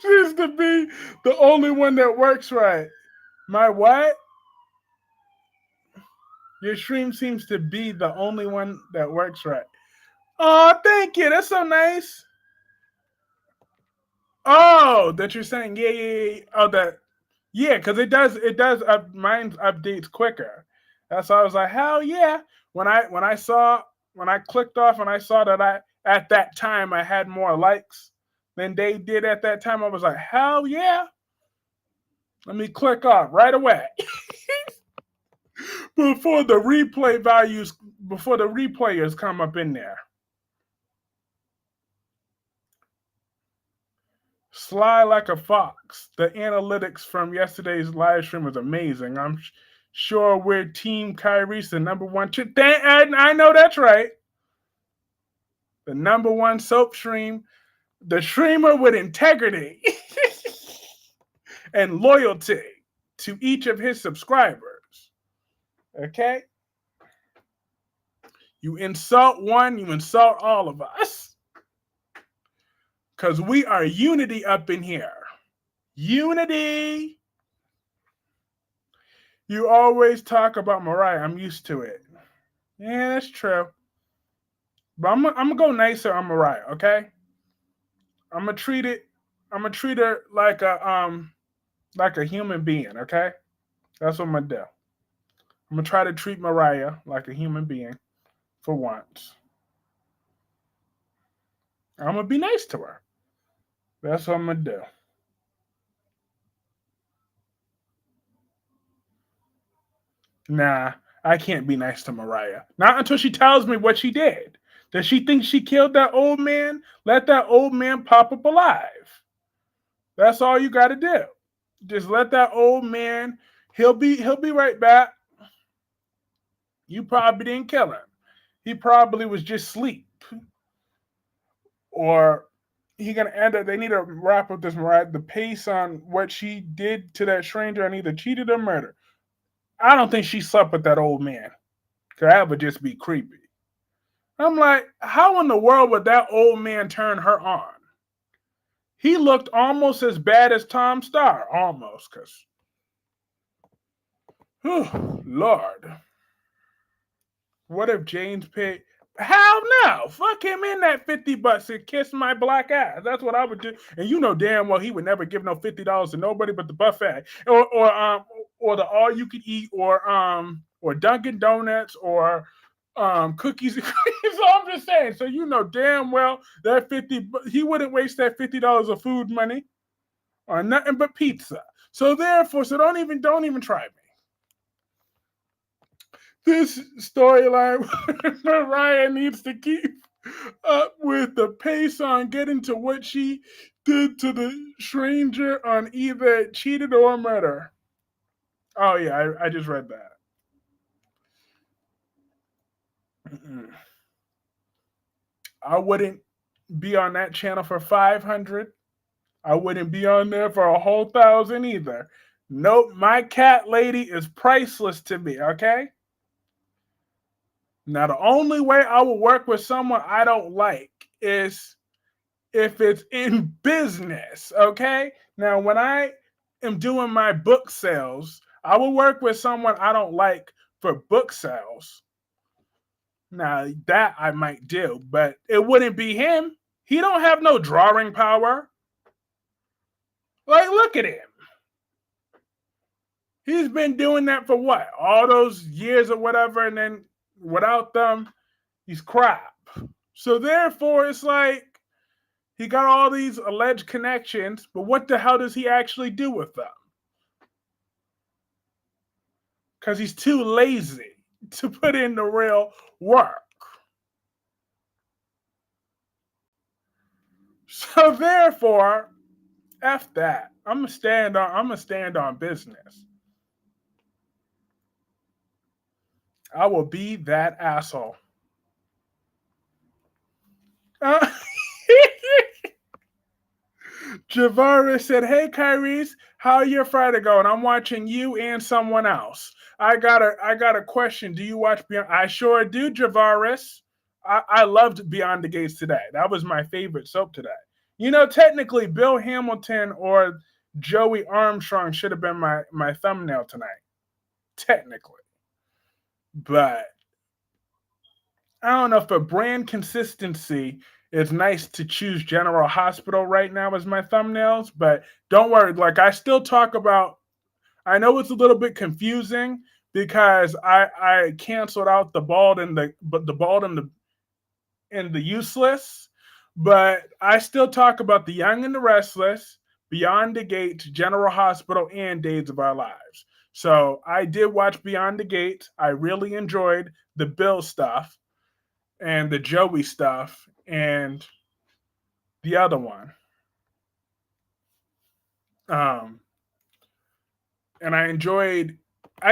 seems to be the only one that works right. My what? Your stream seems to be the only one that works right. Oh, thank you. That's so nice. Oh, that you're saying, yeah. Oh, that, yeah, because it does. Mine updates quicker. That's why I was like, hell yeah. When I clicked off and I saw that at that time I had more likes than they did at that time, I was like, hell yeah. Let me click off right away. before the replayers come up in there. Sly like a fox. The analytics from yesterday's live stream was amazing. I'm sure we're Team Kyreese, the number one. I know that's right. The number one soap stream. The streamer with integrity and loyalty to each of his subscribers. Okay? You insult one, you insult all of us. Because we are unity up in here. Unity. You always talk about Mariah. I'm used to it. Yeah, that's true. But I'm gonna go nicer on Mariah, okay? I'm gonna treat her like a human being, okay? That's what I'm gonna do. I'm gonna try to treat Mariah like a human being for once. I'm gonna be nice to her. That's what I'm gonna do. Nah, I can't be nice to Mariah. Not until she tells me what she did. Does she think she killed that old man? Let that old man pop up alive. That's all you got to do. Just let that old man. He'll be right back. You probably didn't kill him. He probably was just asleep. Or he gonna end up. They need to wrap up this Mariah. The pace on what she did to that stranger on either cheated or murder. I don't think she slept with that old man. Cause that would just be creepy. I'm like, how in the world would that old man turn her on? He looked almost as bad as Tom Starr, almost. Cause, Lord, what if James paid? Hell no! Fuck him in that $50 and kiss my black ass. That's what I would do. And you know damn well he would never give no $50 to nobody but the buffet, or the all you can eat, or Dunkin' Donuts, or cookies and cream. So I'm just saying. So you know damn well that he wouldn't waste that $50 of food money on nothing but pizza. So therefore, don't even try me. This storyline, Mariah needs to keep up with the pace on getting to what she did to the stranger on either cheated or murder. Oh yeah, I just read that. I wouldn't be on that channel for 500. I wouldn't be on there for a whole 1,000 either. Nope, my cat lady is priceless to me, okay? Now, the only way I will work with someone I don't like is if it's in business, okay? Now, when I am doing my book sales, I will work with someone I don't like for book sales. Now, that I might do, but it wouldn't be him. He don't have no drawing power. Like, look at him. He's been doing that for what? All those years or whatever, and then without them, he's crap. So therefore, it's like he got all these alleged connections, but what the hell does he actually do with them? Because he's too lazy to put in the real work. So therefore, F that. I'm gonna stand on business. I will be that asshole. Javaris said, "Hey Kyreese, how your Friday going? I'm watching you and someone else. I got a question. Do you watch Beyond? I sure do, Javaris. I loved Beyond the Gates today. That was my favorite soap today. You know, technically, Bill Hamilton or Joey Armstrong should have been my thumbnail tonight. Technically, but I don't know, for brand consistency, it's nice to choose General Hospital right now as my thumbnails, but don't worry. Like, I still talk about, I know it's a little bit confusing because I canceled out the bald and the useless, but I still talk about The Young and the Restless, Beyond the Gates, General Hospital, and Days of Our Lives. So I did watch Beyond the Gates. I really enjoyed the Bill stuff and the Joey stuff and the other one. And I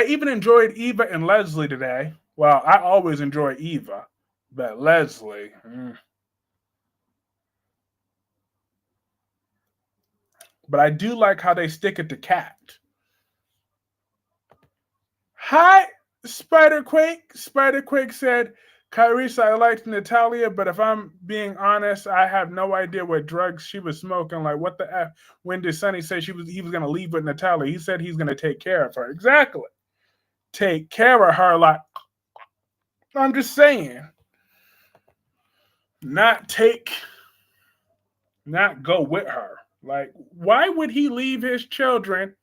even enjoyed Eva and Leslie today. Well, I always enjoy Eva, but Leslie. But I do like how they stick it to Cat. Hi, Spiderquake. Spiderquake said, Kyreese, I liked Natalia, but if I'm being honest, I have no idea what drugs she was smoking. Like, what the F? When did Sonny say he was going to leave with Natalia? He said he's going to take care of her. Exactly. Take care of her. Like, I'm just saying. Not go with her. Like, why would he leave his children?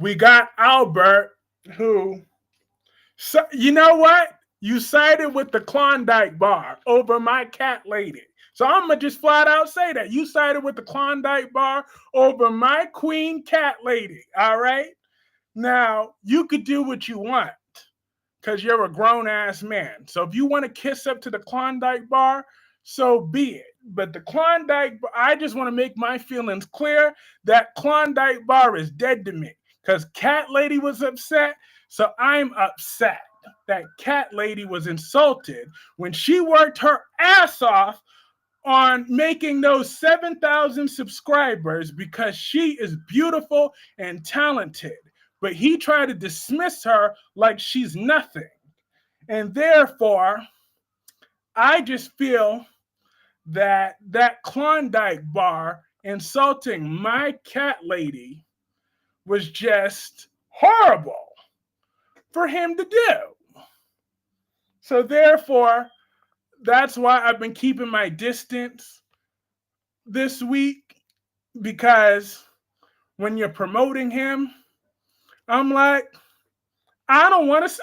We got Albert, who, so, you know what? You sided with the Klondike bar over my cat lady. So I'm going to just flat out say that. You sided with the Klondike bar over my queen cat lady. All right? Now, you could do what you want because you're a grown ass man. So if you want to kiss up to the Klondike bar, so be it. But the Klondike, I just want to make my feelings clear. That Klondike bar is dead to me because Cat Lady was upset. So I'm upset that Cat Lady was insulted when she worked her ass off on making those 7,000 subscribers because she is beautiful and talented. But he tried to dismiss her like she's nothing. And therefore, I just feel that that Klondike bar insulting my Cat Lady was just horrible for him to do. So therefore, that's why I've been keeping my distance this week, because when you're promoting him, I'm like, I don't want to see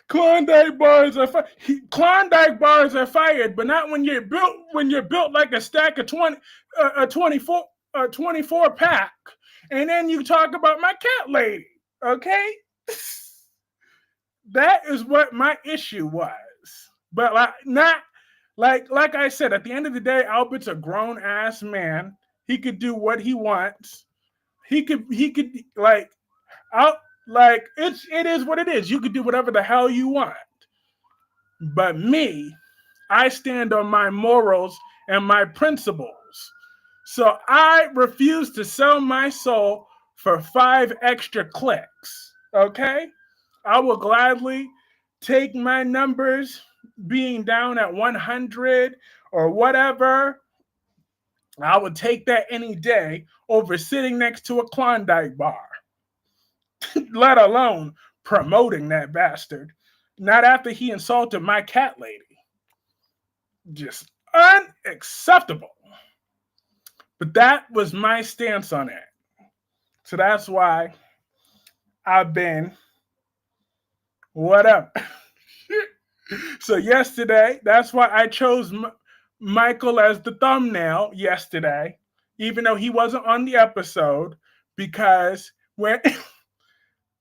Klondike bars are Klondike bars are fired, but not when you're built like a stack of 24 pack, and then you talk about my Cat Lady. Okay, that is what my issue was. But like I said, at the end of the day, Albert's a grown ass man. He could do what he wants. He could it is what it is. You could do whatever the hell you want. But me, I stand on my morals and my principles. So I refuse to sell my soul for 5 extra clicks. Okay? I will gladly take my numbers being down at 100 or whatever. I would take that any day over sitting next to a Klondike bar. Let alone promoting that bastard. Not after he insulted my Cat Lady. Just unacceptable. But that was my stance on it. So that's why I've been whatever. So yesterday, that's why I chose Michael as the thumbnail yesterday, even though he wasn't on the episode, because when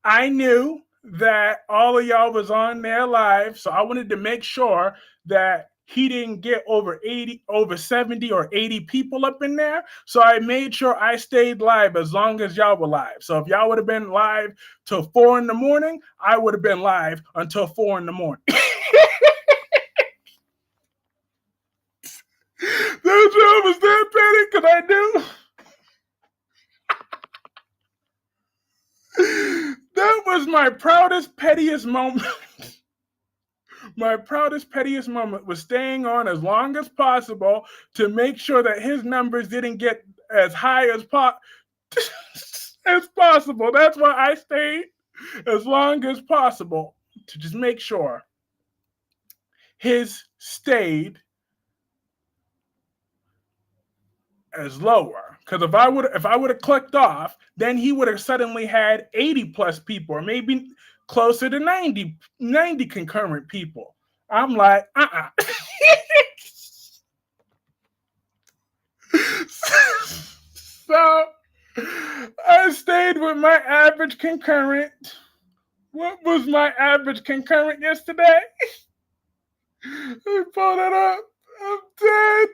I knew that all of y'all was on there live, so I wanted to make sure that he didn't get over 70 or 80 people up in there. So I made sure I stayed live as long as y'all were live. So if y'all would have been live till 4 a.m, I would have been live until 4 a.m. That's why I was that petty, because I knew that was my proudest, pettiest moment. My proudest, pettiest moment was staying on as long as possible to make sure that his numbers didn't get as high as possible. That's why I stayed as long as possible, to just make sure his stayed as lower. Because if I would have clicked off, then he would have suddenly had 80 plus people, or maybe closer to 90 concurrent people. I'm like, So I stayed with my average concurrent. What was my average concurrent yesterday? Let me pull that up. I'm dead.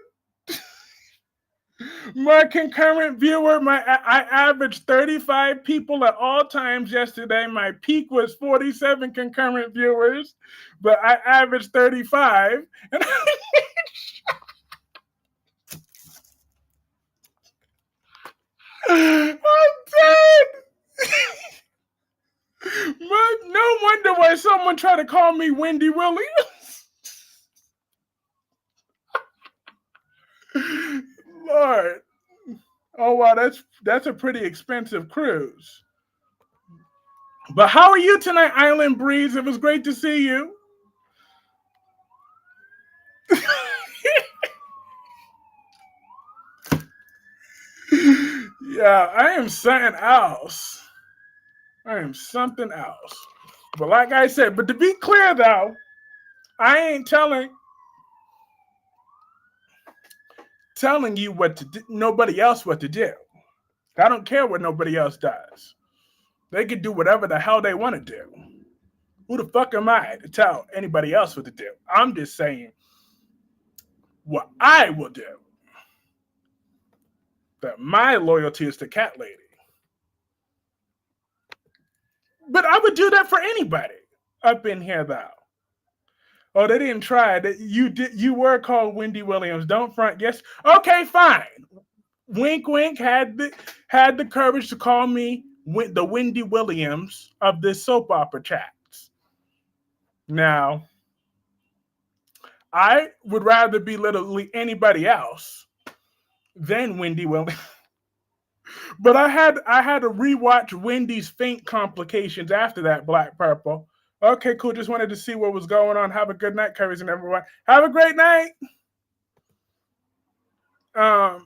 My concurrent viewer, I averaged 35 people at all times yesterday. My peak was 47 concurrent viewers, but I averaged 35. And I'm dead. No wonder why someone tried to call me Wendy Williams. Lord. Oh, wow, that's a pretty expensive cruise. But how are you tonight, Island Breeze? It was great to see you. Yeah, I am something else. But like I said, but to be clear though, I ain't telling you what to do, nobody else what to do. I don't care what nobody else does. They could do whatever the hell they want to do. Who the fuck am I to tell anybody else what to do? I'm just saying what I will do. That my loyalty is to Cat Lady. But I would do that for anybody up in here, though. Oh, they didn't try. You did. You were called Wendy Williams. Don't front. Yes. Okay, fine. Wink, wink. Had the courage to call me the Wendy Williams of this soap opera chats. Now, I would rather be literally anybody else than Wendy Williams. But I had to rewatch Wendy's faint complications after that Black Purple. Okay, cool. Just wanted to see what was going on. Have a good night, Kyreese and everyone. Have a great night. I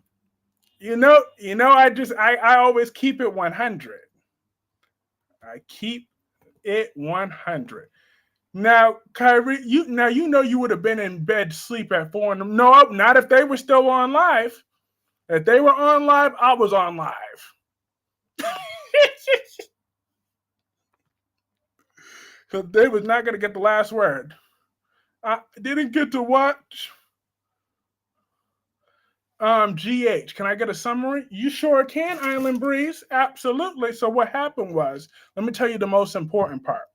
always keep it 100. I keep it 100. Now, Kyreese, you would have been in bed sleep at 4 a.m. No, not if they were still on live. If they were on live, I was on live. Because they was not going to get the last word. I didn't get to watch GH. Can I get a summary? You sure can, Island Breeze. Absolutely. So what happened was, let me tell you the most important part.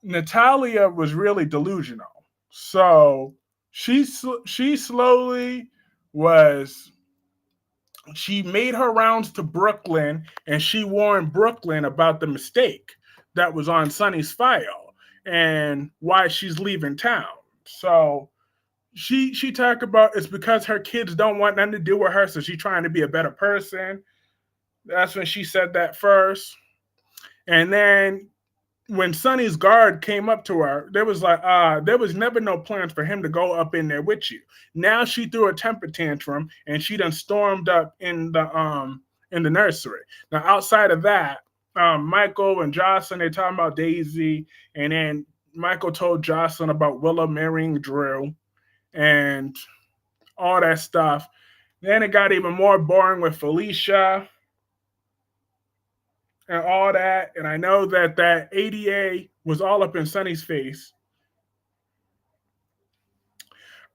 Natalia was really delusional. So she slowly was... She made her rounds to Brooklyn, and she warned Brooklyn about the mistake that was on Sonny's file and why she's leaving town. So she talked about it's because her kids don't want nothing to do with her, so she's trying to be a better person. That's when she said that first. And then when Sonny's guard came up to her, there was never no plans for him to go up in there with you. Now she threw a temper tantrum and she done stormed up in the nursery. Now outside of that, Michael and Jocelyn, they talking about Daisy, and then Michael told Jocelyn about Willow marrying Drew and all that stuff. Then it got even more boring with Felicia and all that. And I know that ADA was all up in Sonny's face.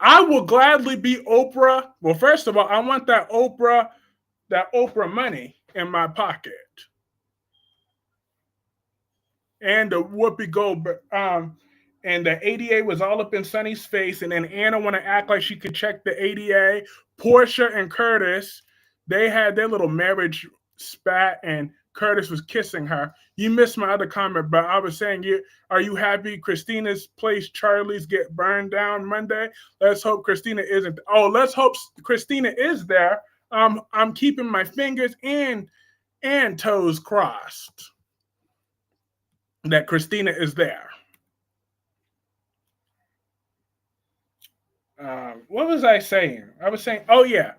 I will gladly be Oprah. Well, first of all, I want that Oprah money in my pocket. And the Whoopi Goldberg, and the ADA was all up in Sonny's face. And then Anna want to act like she could check the ADA. Portia and Curtis, they had their little marriage spat, and Curtis was kissing her. You missed my other comment, but I was saying, are you happy Christina's place, Charlie's, get burned down Monday? Let's hope Christina isn't. Oh, let's hope Christina is there. I'm keeping my fingers and toes crossed that Christina is there. What was I saying? I was saying, oh yeah,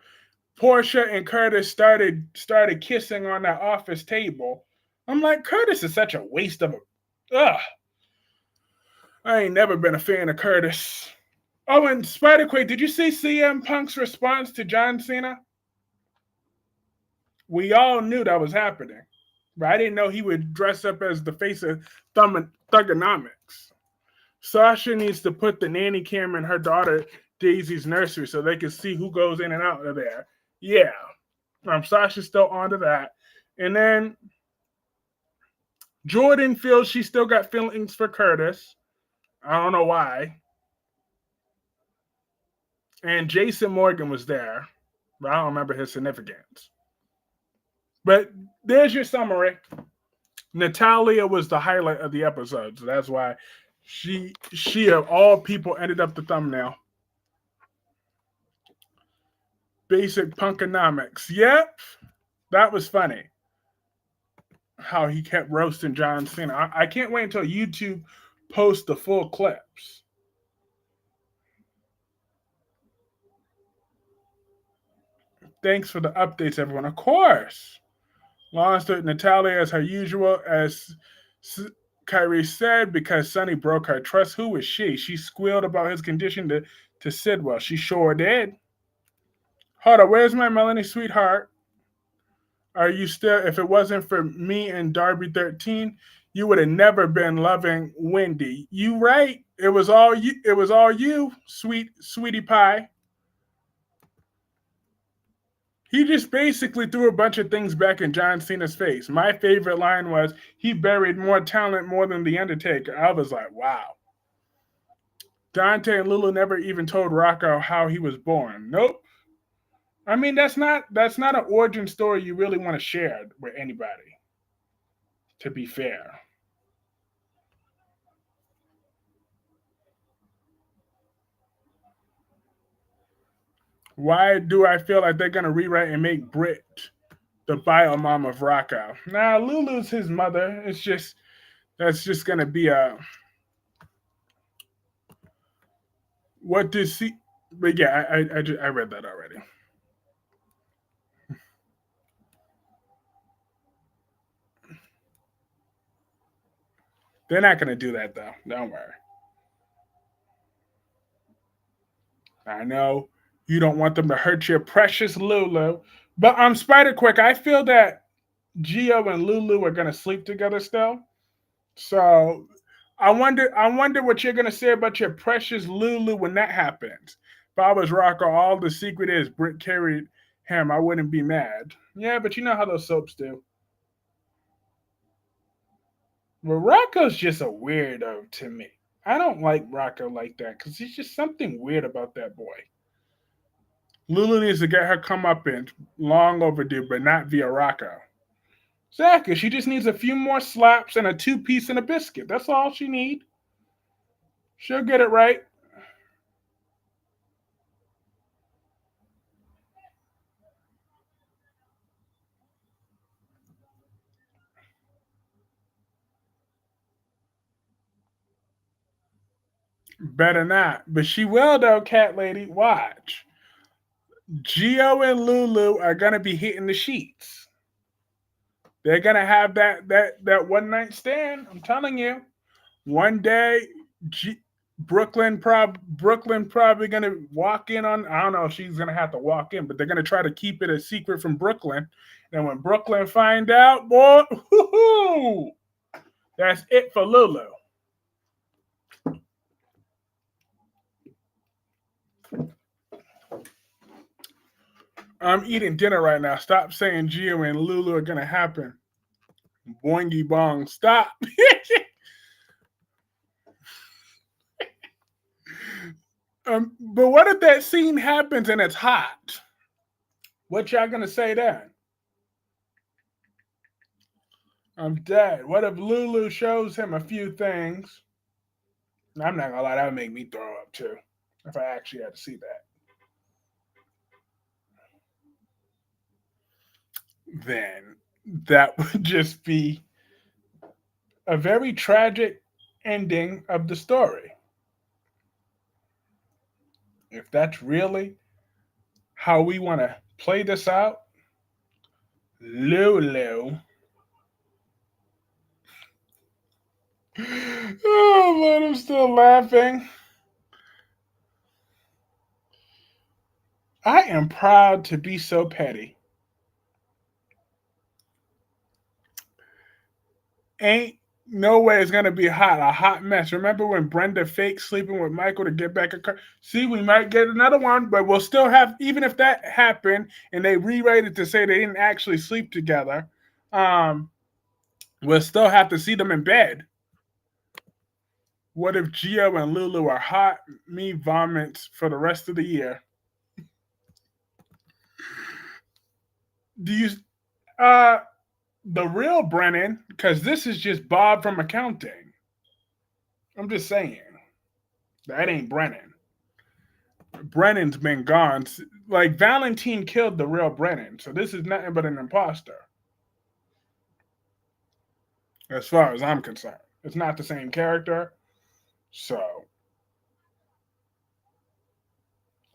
Portia and Curtis started kissing on that office table. I'm like, Curtis is such a waste of a... Ugh. I ain't never been a fan of Curtis. Oh, and Spider-Quake, did you see CM Punk's response to John Cena? We all knew that was happening, but I didn't know he would dress up as the face of Thugonomics. Sasha needs to put the nanny cam in her daughter Daisy's nursery so they can see who goes in and out of there. Yeah. Sasha's still onto that. And then Jordan feels she still got feelings for Curtis. I don't know why. And Jason Morgan was there, but I don't remember his significance. But there's your summary. Natalia was the highlight of the episode, so that's why she of all people ended up the thumbnail. Basic punkonomics. Yep, that was funny. How he kept roasting John Cena. I can't wait until YouTube posts the full clips. Thanks for the updates, everyone. Of course. Lauren stood Natalia as her usual, as Kyreese said, because Sonny broke her trust. Who was she? She squealed about his condition to Sidwell. She sure did. Hold on, where's my Melanie sweetheart? Are you still? If it wasn't for me and Darby 13, you would have never been loving Wendy. You right? It was all you. It was all you, sweetie pie. He just basically threw a bunch of things back in John Cena's face. My favorite line was, "He buried more talent more than the Undertaker." I was like, wow. Dante and Lulu never even told Rocco how he was born. Nope. I mean, that's not an origin story you really want to share with anybody. To be fair, why do I feel like they're gonna rewrite and make Brit the bio mom of Rocco? Nah, Lulu's his mother. It's just that's just gonna be a what does he? But yeah, I read that already. They're not gonna do that though. Don't worry. I know you don't want them to hurt your precious Lulu, but Spider Quick, I feel that Geo and Lulu are gonna sleep together still. So I wonder what you're gonna say about your precious Lulu when that happens. If I was Rocco, all the secret is Britt carried him. I wouldn't be mad. Yeah, but you know how those soaps do. Well, Rocco's just a weirdo to me. I don't like Rocco like that because he's just something weird about that boy. Lulu needs to get her comeuppance long overdue, but not via Rocco. Exactly. She just needs a few more slaps and a two-piece and a biscuit. That's all she needs. She'll get it right. Better not. But she will though, cat lady. Watch. Geo and Lulu are gonna be hitting the sheets. They're gonna have that one night stand. I'm telling you. One day, Brooklyn probably gonna walk in on. I don't know if she's gonna have to walk in, but they're gonna try to keep it a secret from Brooklyn. And when Brooklyn find out, boy, whoo-hoo, that's it for Lulu. I'm eating dinner right now. Stop saying Gio and Lulu are gonna happen. Boingy bong. Stop. But what if that scene happens and it's hot? What y'all gonna say then? I'm dead. What if Lulu shows him a few things? I'm not gonna lie, that would make me throw up too. If I actually had to see that. Then that would just be a very tragic ending of the story. If that's really how we want to play this out, Lulu. Oh, Lord, I'm still laughing. I am proud to be so petty. Ain't no way it's gonna be a hot mess. Remember when Brenda faked sleeping with Michael to get back a car? See, we might get another one, but we'll still have, even if that happened and they rewrite it to say they didn't actually sleep together, we'll still have to see them in bed. What if Gio and Lulu are hot me vomits for the rest of the year? Do you uh the real Brennan, because this is just Bob from accounting. I'm just saying. That ain't Brennan. Brennan's been gone. Like Valentine killed the real Brennan, so this is nothing but an imposter. As far as I'm concerned. It's not the same character. So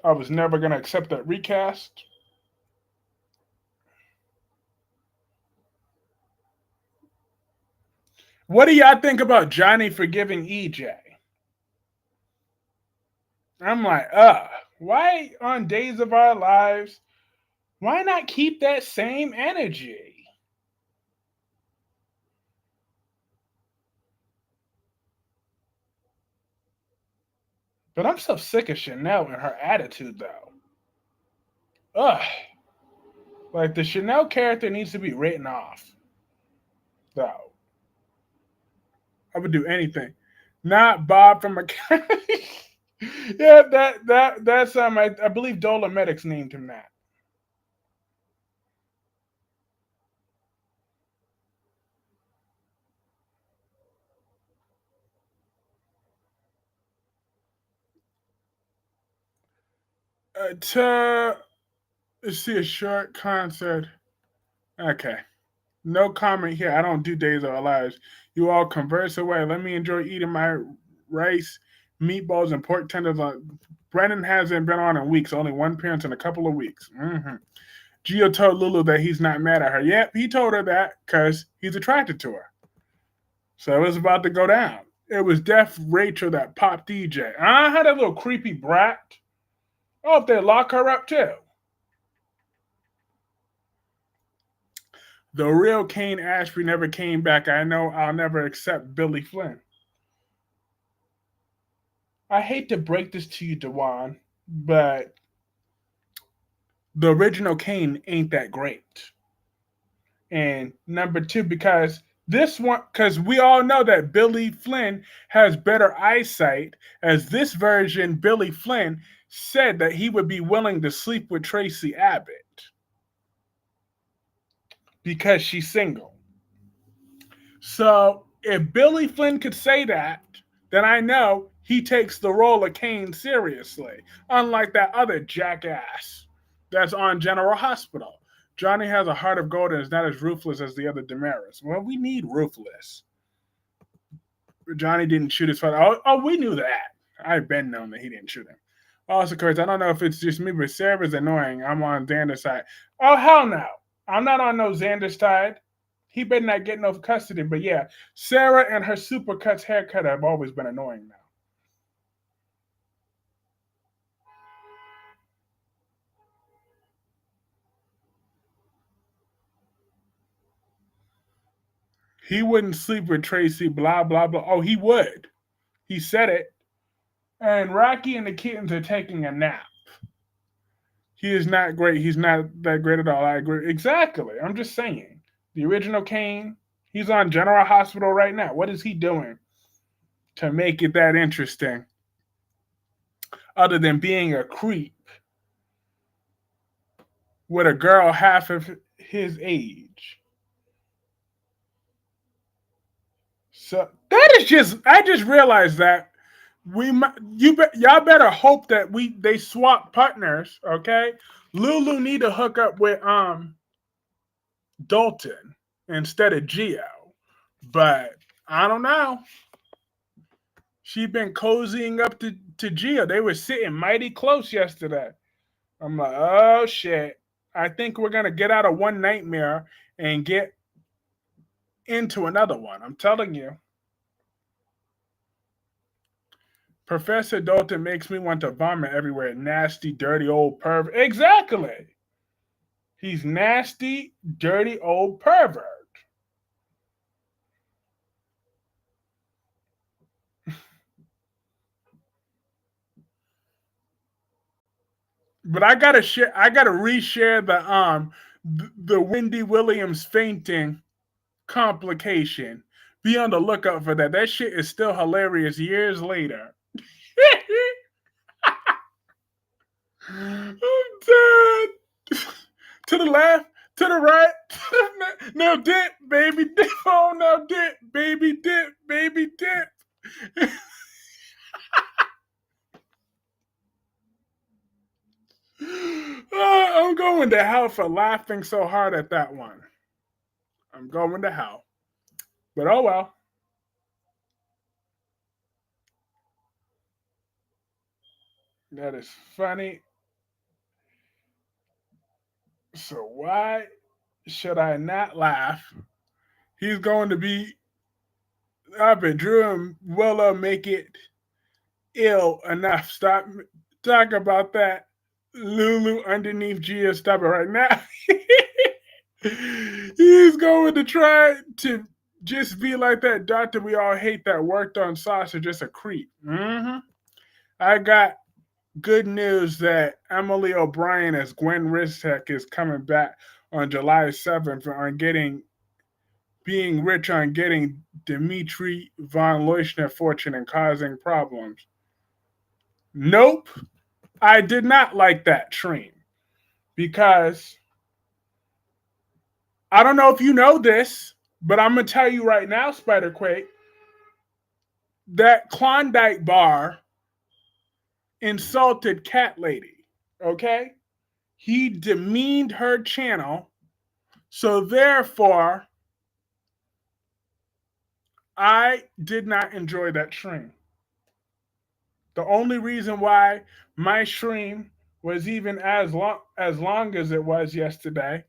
I was never gonna accept that recast. What do y'all think about Johnny forgiving EJ? I'm like, why on Days of Our Lives Why not keep that same energy? But I'm so sick of Chanel and her attitude, though. Ugh. Like, the Chanel character needs to be written off, though. I would do anything. Not Bob from a. Yeah, that's I believe Dolomedics named him that. To see a short concert. Okay. No comment here. I don't do days of our lives. You all converse away. Let me enjoy eating my rice, meatballs, and pork tenders. Brennan hasn't been on in weeks. Only one appearance in a couple of weeks. Gio told Lulu that he's not mad at her. Yep, he told her that because he's attracted to her. So it was about to go down. It was Deaf Rachel that popped DJ. I had a little creepy brat. Oh, if they lock her up too. The real Kane Ashby never came back. I know I'll never accept Billy Flynn. I hate to break this to you, Dewan, but the original Kane ain't that great. And number two, because this one, because we all know that Billy Flynn has better eyesight, as this version, Billy Flynn said that he would be willing to sleep with Tracy Abbott because she's single. So if Billy Flynn could say that, then I know he takes the role of Kane seriously, unlike that other jackass that's on General Hospital. Johnny has a heart of gold and is not as ruthless as the other Damaris. Well, we need ruthless. Johnny didn't shoot his father. Oh, we knew that. I've been known that he didn't shoot him. Also, Chris, I don't know if it's just me, but Sarah's annoying. I'm on Xander's side. Oh, hell no. I'm not on no Xander's side. He better not get no custody. But yeah, Sarah and her supercuts haircut have always been annoying now. He wouldn't sleep with Tracy, blah, blah, blah. Oh, he would. He said it. And Rocky and the kittens are taking a nap. He is not great. He's not that great at all. I agree. Exactly. I'm just saying. The original Kane, he's on General Hospital right now. What is he doing to make it that interesting? Other than being a creep with a girl half of his age. So that is just, I just realized that y'all better hope that they swap partners, okay? Lulu need to hook up with Dalton instead of Gio. But I don't know. She been cozying up to Gio. They were sitting mighty close yesterday. I'm like, oh shit. I think we're gonna get out of one nightmare and get into another one. I'm telling you. Professor Dalton makes me want to vomit everywhere. Nasty, dirty old pervert. Exactly. He's nasty, dirty old pervert. But I gotta share. I gotta reshare the Wendy Williams fainting complication. Be on the lookout for that. That shit is still hilarious years later. I'm dead. To the left, to the right. Now dip, baby, dip. Oh, now dip, baby, dip, baby, dip. I'm going to hell for laughing so hard at that one. I'm going to hell. But oh well. That is funny. So why should I not laugh? He's going to be up and Drew and Willow make it ill enough. Stop talk about that. Lulu underneath Gia's stomach right now. He's going to try to just be like that doctor we all hate that worked on Sasha, just a creep. I got good news that Emily O'Brien as Gwen Rizek is coming back on July 7th on being rich on getting Dimitri von Leuschner fortune and causing problems. Nope, I did not like that train because I don't know if you know this, but I'm going to tell you right now, Spiderquake, that Klondike bar insulted Cat Lady, okay? He demeaned her channel, so therefore, I did not enjoy that stream. The only reason why my stream was even as long as it was yesterday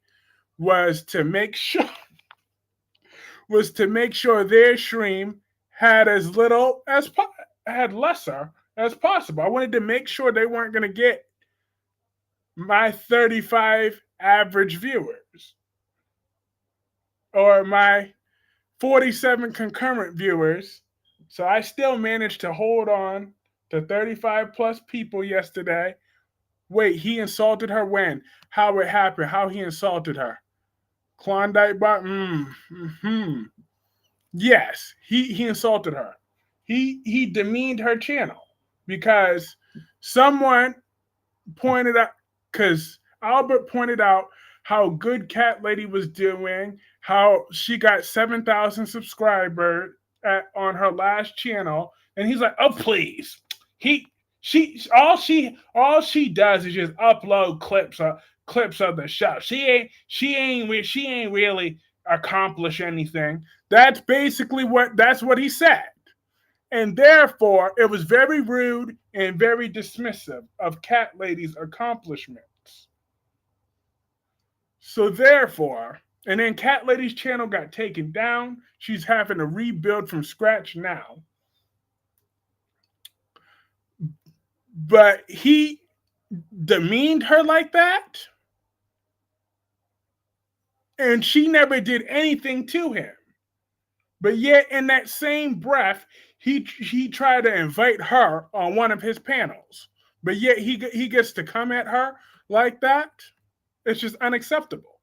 was to make sure their stream had as little as had lesser as possible. I wanted to make sure they weren't going to get my 35 average viewers or my 47 concurrent viewers. So I still managed to hold on to 35 plus people yesterday. Wait, he insulted her when? How it happened? How he insulted her? Klondike bar? Yes, he insulted her. He demeaned her channel because someone pointed out, because Albert pointed out how good Cat Lady was doing, how she got 7,000 subscribers on her last channel, and he's like, "Oh please, all she does is just upload clips of the show. She ain't really accomplish anything." That's basically that's what he said. And therefore, it was very rude and very dismissive of Cat Lady's accomplishments. So therefore, and then Cat Lady's channel got taken down. She's having to rebuild from scratch now. But he demeaned her like that, and she never did anything to him. But yet, in that same breath, he tried to invite her on one of his panels. But yet, he gets to come at her like that. It's just unacceptable.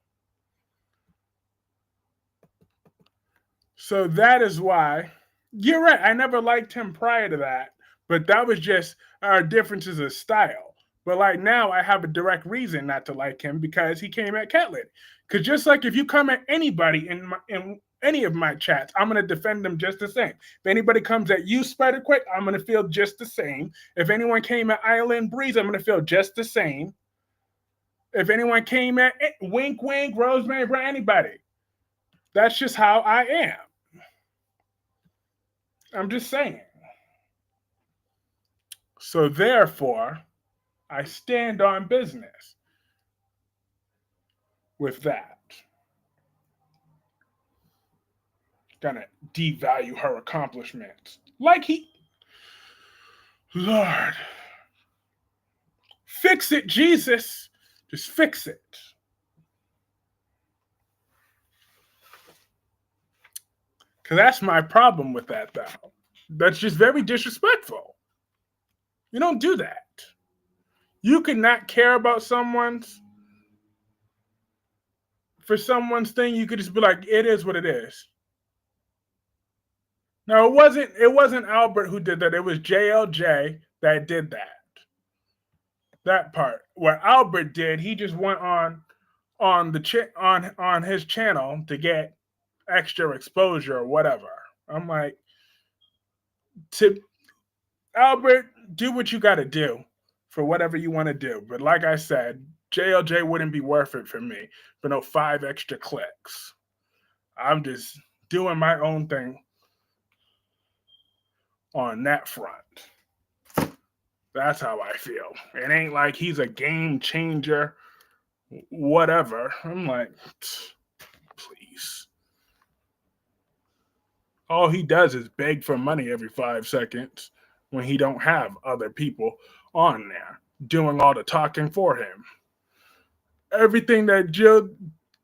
So that is why you're right. I never liked him prior to that, but that was just our differences of style. But like now, I have a direct reason not to like him because he came at Cat Lady. Because just like if you come at anybody in any of my chats, I'm going to defend them just the same. If anybody comes at you, Spiderquick, I'm going to feel just the same. If anyone came at Island Breeze, I'm going to feel just the same. If anyone came at Wink Wink, Rosemary, anybody, that's just how I am. I'm just saying. So therefore, I stand on business with that. Gonna devalue her accomplishments. Lord. Fix it, Jesus. Just fix it. Because that's my problem with that, though. That's just very disrespectful. You don't do that. You could not care about someone's thing. You could just be like, it is what it is. No, it wasn't Albert who did that. It was JLJ that did that. That part. What Albert did, he just went on his channel to get extra exposure or whatever. I'm like, to Albert, do what you got to do for whatever you want to do. But like I said, JLJ wouldn't be worth it for me for no 5 extra clicks. I'm just doing my own thing on that front. That's how I feel. It ain't like he's a game changer, whatever. I'm like, please. All he does is beg for money every 5 seconds when he don't have other people on there. doing all the talking for him. Everything that Jill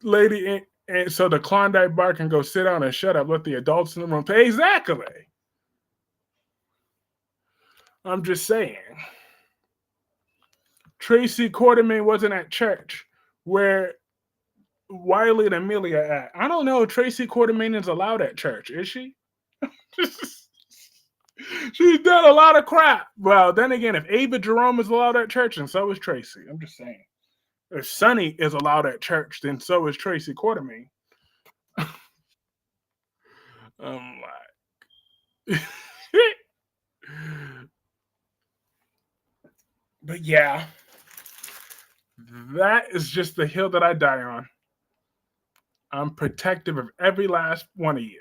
lady and so the Klondike bar can go sit down and shut up, let the adults in the room pay. Exactly. I'm just saying. Tracy Quartermain wasn't at church where Wiley and Amelia at. I don't know if Tracy Quartermain is allowed at church, is she? She's done a lot of crap. Well, then again, if Ava Jerome is allowed at church, and so is Tracy. I'm just saying. If Sonny is allowed at church, then so is Tracy Quartermain. I'm like, but yeah, that is just the hill that I die on. I'm protective of every last one of you.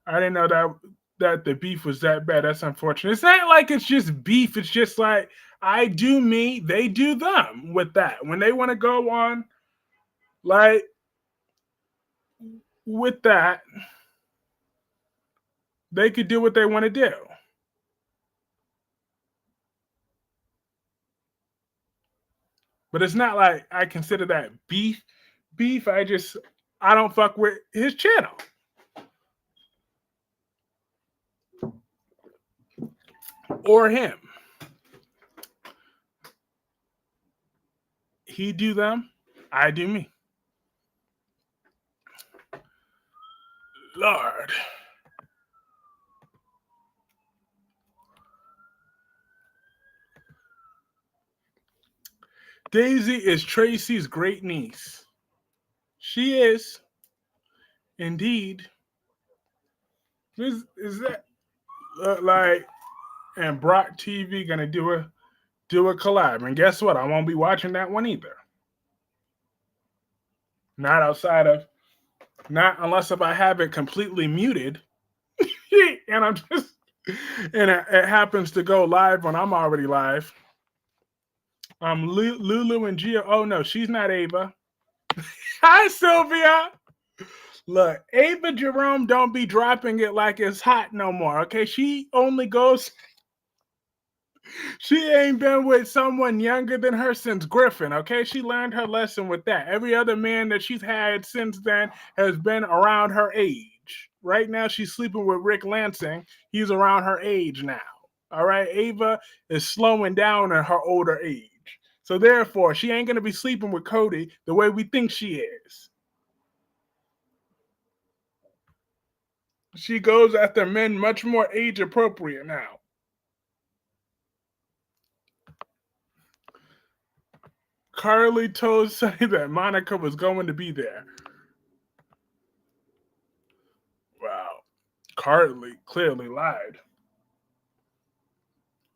I didn't know that the beef was that bad. That's unfortunate. It's not like it's just beef. It's just like I do me, they do them with that. When they want to go on, like, with that, they could do what they want to do. But it's not like I consider that beef. I don't fuck with his channel. Or him. He do them, I do me. Lord. Daisy is Tracy's great niece. She is. Indeed. Is that like, and Brock TV gonna do a collab? And guess what? I won't be watching that one either. Not unless if I have it completely muted, and I'm just, and it happens to go live when I'm already live. Lulu and Gia. Oh no, she's not Ava. Hi, Sylvia. Look, Ava Jerome don't be dropping it like it's hot no more, okay? She only goes... She ain't been with someone younger than her since Griffin, okay? She learned her lesson with that. Every other man that she's had since then has been around her age. Right now, she's sleeping with Rick Lansing. He's around her age now, all right? Ava is slowing down at her older age. So therefore, she ain't going to be sleeping with Cody the way we think she is. She goes after men much more age appropriate now. Carly told Sonny that Monica was going to be there. Wow. Carly clearly lied.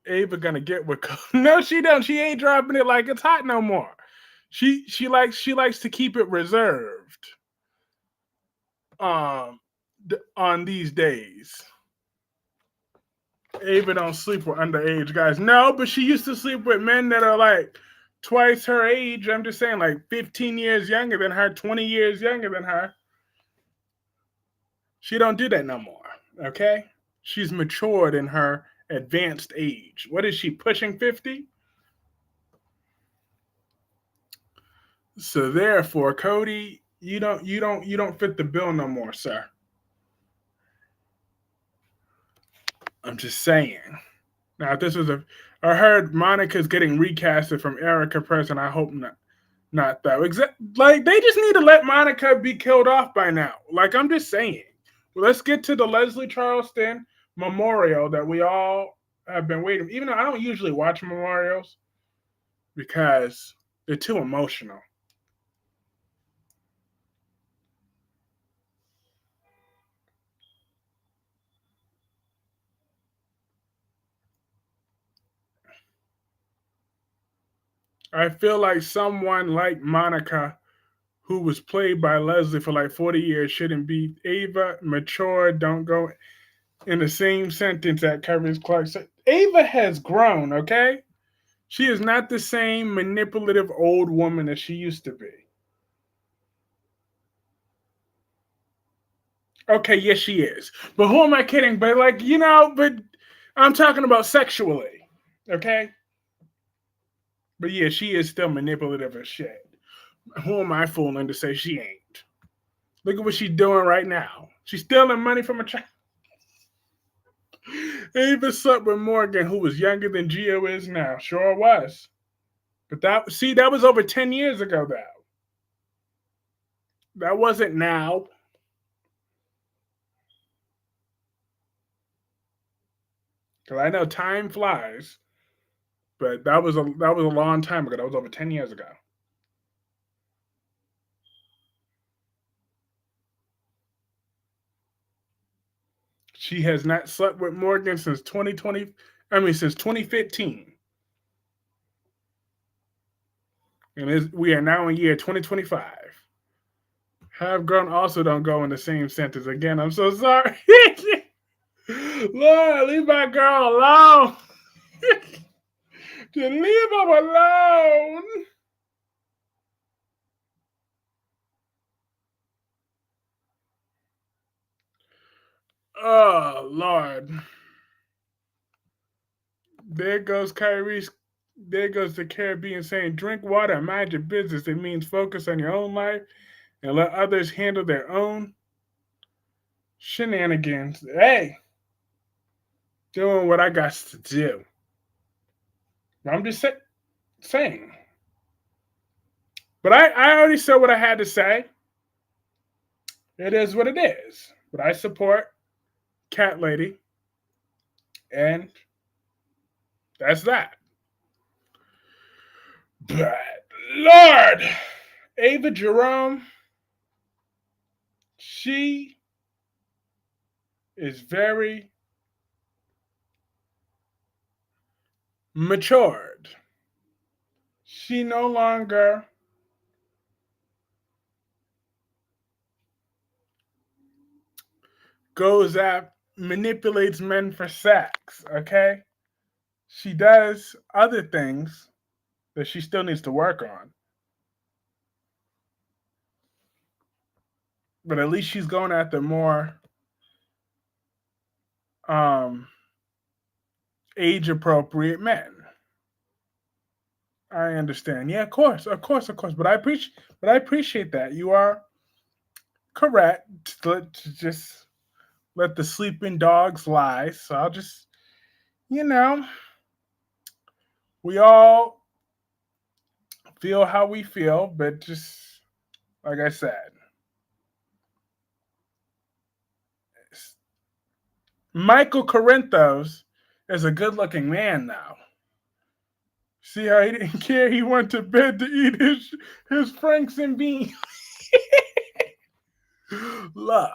Ava gonna get with no, she don't. She ain't dropping it like it's hot no more. She likes to keep it reserved. On these days. Ava don't sleep with underage guys. No, but she used to sleep with men that are like twice her age. I'm just saying, like 15 years younger than her, 20 years younger than her. She don't do that no more, okay? She's matured in her advanced age. What is she, pushing 50? So therefore, Cody, you don't fit the bill no more, sir. I'm just saying. Now, if this was I heard Monica's getting recasted from Erica Preston. I hope not that. Like, they just need to let Monica be killed off by now. Like, I'm just saying. Let's get to the Leslie Charleston memorial that we all have been waiting. Even though I don't usually watch memorials because they're too emotional. I feel like someone like Monica, who was played by Leslie for like 40 years, shouldn't be. Ava, mature, don't go in the same sentence that Kyreese Clarke said. Ava has grown, okay? She is not the same manipulative old woman as she used to be. Okay, yes, she is. But who am I kidding? But but I'm talking about sexually. Okay? But yeah, she is still manipulative as shit. Who am I fooling to say she ain't? Look at what she's doing right now. She's stealing money from a child. Ava slept with Morgan, who was younger than Gio is now. Sure was. But that was over 10 years ago, though. That wasn't now. Because I know time flies, but that was a long time ago. That was over 10 years ago. She has not slept with Morgan since 2020. Since 2015. And we are now in year 2025. Have grown also don't go in the same sentence. Again, I'm so sorry. Lord, leave my girl alone. Just leave her alone. Oh, Lord. There goes Kyreese. There goes the Caribbean saying, drink water and mind your business. It means focus on your own life and let others handle their own shenanigans. Hey, doing what I got to do. I'm just saying. But I already said what I had to say. It is what it is. But I support Cat Lady. And that's that. But, Lord, Ava Jerome, she is very matured. She no longer goes at manipulates men for sex, okay? She does other things that she still needs to work on. But at least she's going after more age appropriate men. I understand. Yeah, of course. But I appreciate that. You are correct. To just let the sleeping dogs lie. So I'll just, you know, we all feel how we feel, but just like I said, Michael Corinthos is a good-looking man now. See how he didn't care? He went to bed to eat his Franks and beans. Love.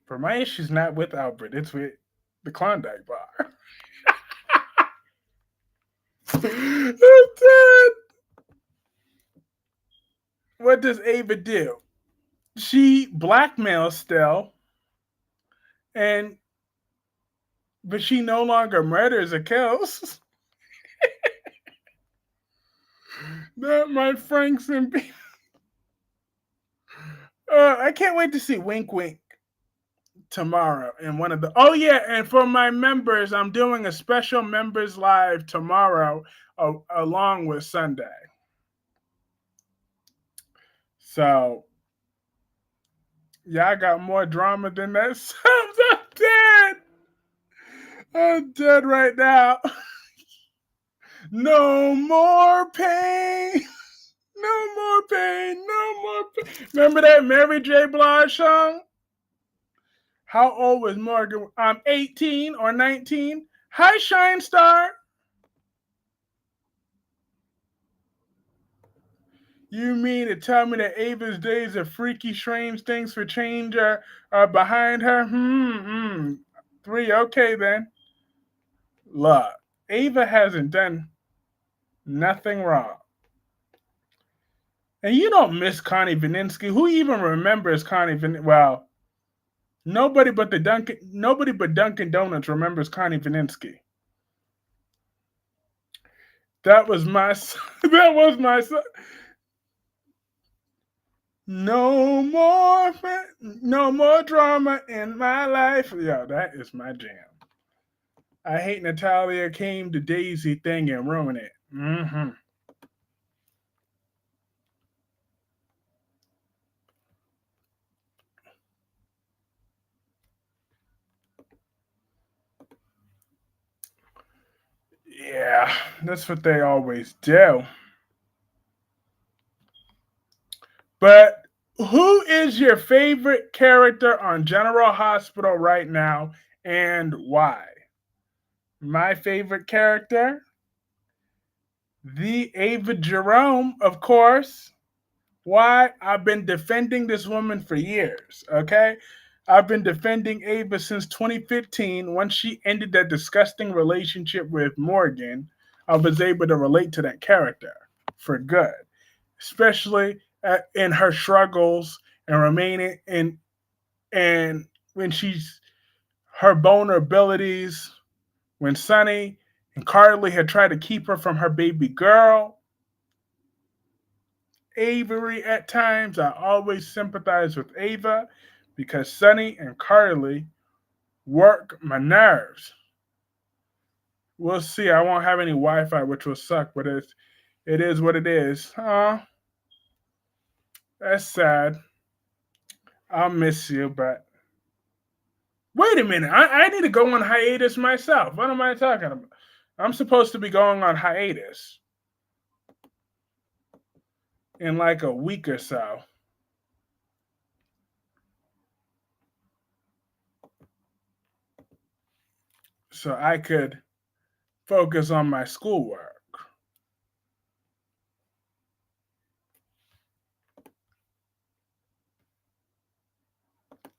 For my issue's not with Albert, it's with the Klondike bar. What does Ava do? She blackmails still, but she no longer murders or kills. Not my Franks and beans. I can't wait to see Wink Wink tomorrow in one of the. Oh yeah, and for my members, I'm doing a special members live tomorrow, along with Sunday. So yeah, I got more drama than that. I'm dead. I'm dead right now. No more pain. No more pain. No more pain. Remember that Mary J. Blige song? How old was Morgan? I'm 18 or 19. Hi, Shine Star. You mean to tell me that Ava's days of freaky, strange things for change are behind her? 3, okay then. Look, Ava hasn't done nothing wrong. And you don't miss Connie Vininsky. Who even remembers Connie Vininsky? Well, nobody but Dunkin' Donuts remembers Connie Vininsky. That was my son. No more drama in my life. Yo, that is my jam. I hate Natalia came to Daisy thing and ruined it. Yeah, that's what they always do. But who is your favorite character on General Hospital right now and why? My favorite character, the Ava Jerome, of course. Why? I've been defending this woman for years, okay? I've been defending Ava since 2015. Once she ended that disgusting relationship with Morgan, I was able to relate to that character for good, especially in her struggles and remaining in and when she's her vulnerabilities when Sonny and Carly had tried to keep her from her baby girl Avery at times. I always sympathize with Ava because Sonny and Carly work my nerves. We'll see. I won't have any Wi-Fi, which will suck, but it is what it is. Oh, that's sad. I'll miss you, but wait a minute. I need to go on hiatus myself. What am I talking about? I'm supposed to be going on hiatus in like a week or so. So I could focus on my schoolwork.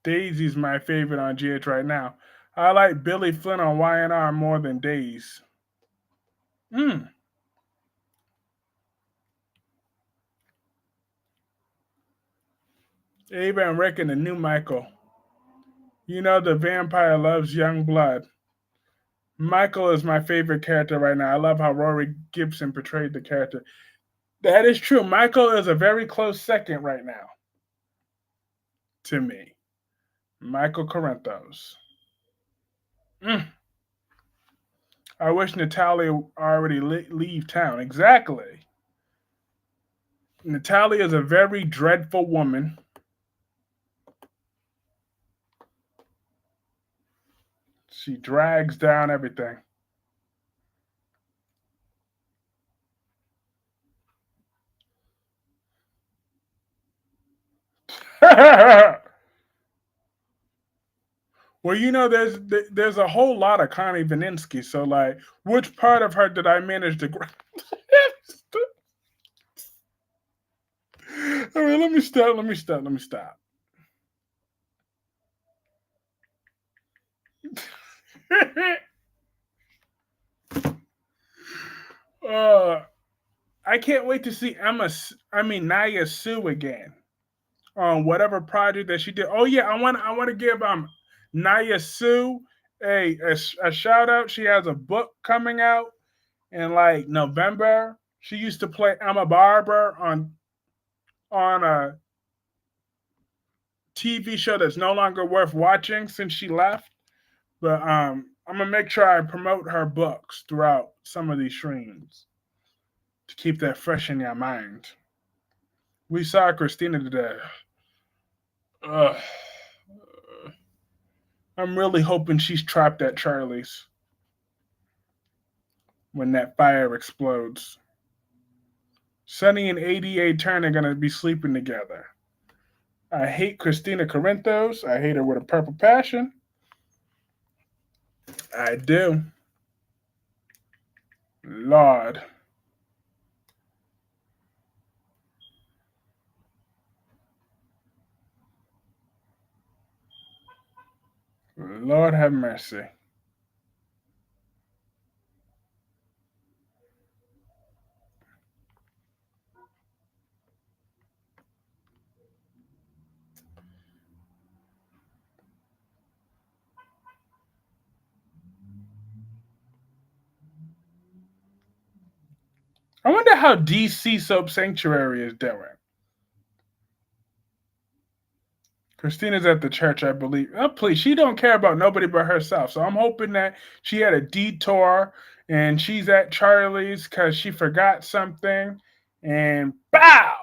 Daisy's my favorite on GH right now. I like Billy Flynn on YNR more than Days. Mm. Ava and Rick and the new Michael. You know the vampire loves young blood. Michael is my favorite character right now. I love how Rory Gibson portrayed the character. That is true. Michael is a very close second right now to me. Michael Corinthos. Mm. I wish Natalia already leave town. Exactly. Natalia is a very dreadful woman. She drags down everything. Well, there's a whole lot of Connie Vaninsky. So like, which part of her did I manage to? All right, let me stop. Let me stop. Let me stop. uh, I can't wait to see Naya Sue again on whatever project that she did. Oh yeah, I want to give Naya Sue a shout out. She has a book coming out in like November. She used to play Emma Barber on a TV show that's no longer worth watching since she left. But I'm gonna make sure I promote her books throughout some of these streams to keep that fresh in your mind. We saw Christina today. Ugh. I'm really hoping she's trapped at Charlie's when that fire explodes. Sunny and ADA Turn are gonna be sleeping together. I hate Christina Corinthos. I hate her with a purple passion. I do. Lord. Lord have mercy. I wonder how DC Soap Sanctuary is doing. Christina's at the church, I believe. Oh, please, she don't care about nobody but herself. So I'm hoping that she had a detour and she's at Charlie's because she forgot something. And bow!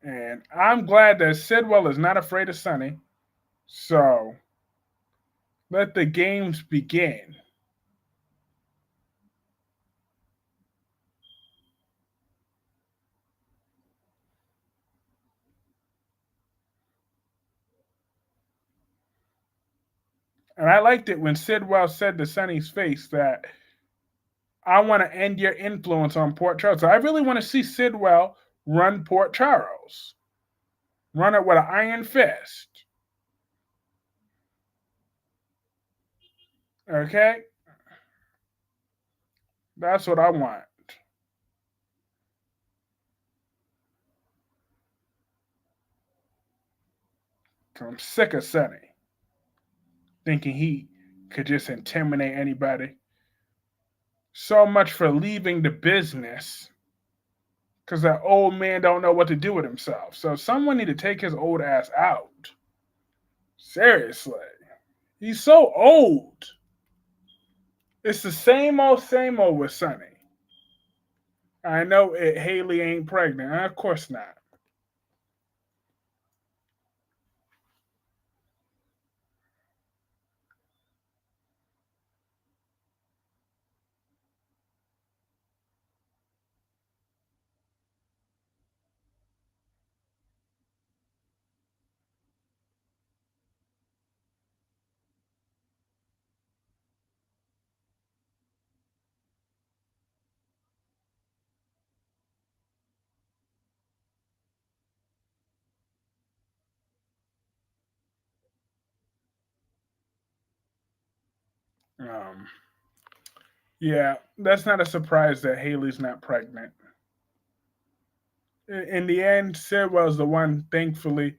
And I'm glad that Sidwell is not afraid of Sonny. So let the games begin. And I liked it when Sidwell said to Sonny's face that I want to end your influence on Port Charles. So I really want to see Sidwell run Port Charles, run it with an iron fist. Okay? That's what I want. I'm sick of Sonny thinking he could just intimidate anybody. So much for leaving the business because that old man don't know what to do with himself. So someone need to take his old ass out. Seriously. He's so old. It's the same old with Sonny. I know Haley ain't pregnant. Of course not. Um, yeah, that's not a surprise that Haley's not pregnant. In the end, Sidwell's the one, thankfully,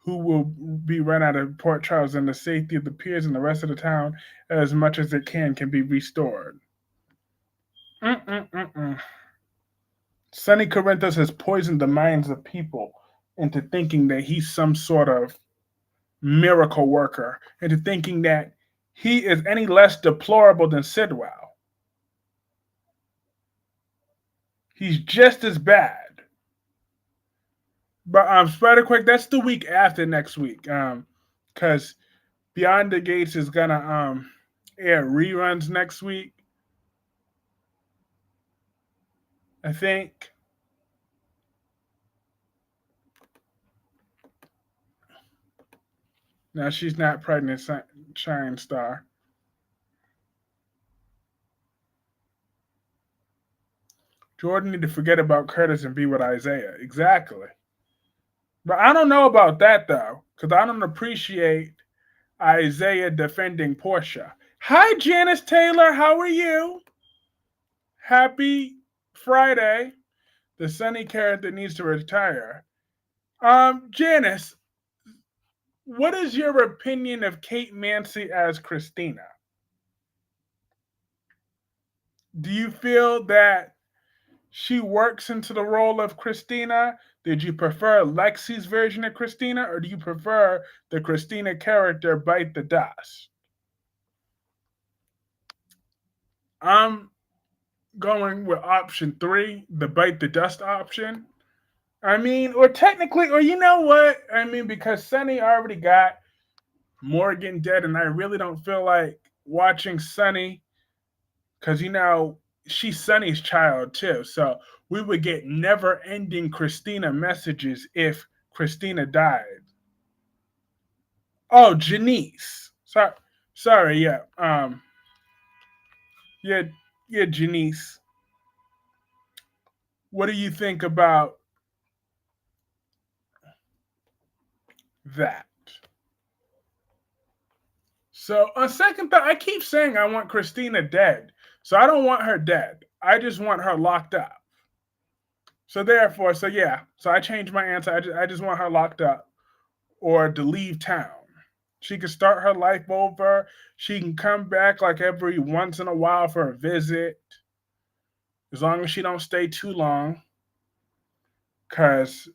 who will be run out of Port Charles, and the safety of the piers and the rest of the town, as much as it can be restored. Mm-mm-mm-mm. Sonny Corinthos has poisoned the minds of people into thinking that he's some sort of miracle worker, into thinking that he is any less deplorable than Sidwell. He's just as bad. But Spider Quake, that's the week after next week. Because Beyond the Gates is gonna air reruns next week. I think. No, she's not pregnant, Shine Star. Jordan need to forget about Curtis and be with Isaiah. Exactly. But I don't know about that though, because I don't appreciate Isaiah defending Portia. Hi, Janice Taylor. How are you? Happy Friday. The Sunny character needs to retire. Janice, what is your opinion of Kate Mansi as Christina? Do you feel that she works into the role of Christina? Did you prefer Lexi's version of Christina, or do you prefer the Christina character bite the dust? I'm going with option three, the bite the dust option. I mean, or technically, or you know what? I mean, because Sunny already got Morgan dead, and I really don't feel like watching Sunny because she's Sunny's child too. So we would get never-ending Christina messages if Christina died. Oh, Janice. Sorry, yeah. Yeah, yeah, Janice. What do you think about that? So on second thought, I keep saying I want Christina dead. So I don't want her dead. I just want her locked up. So therefore, so yeah. So I changed my answer. I just want her locked up or to leave town. She can start her life over. She can come back like every once in a while for a visit. as long as she don't stay too long, cause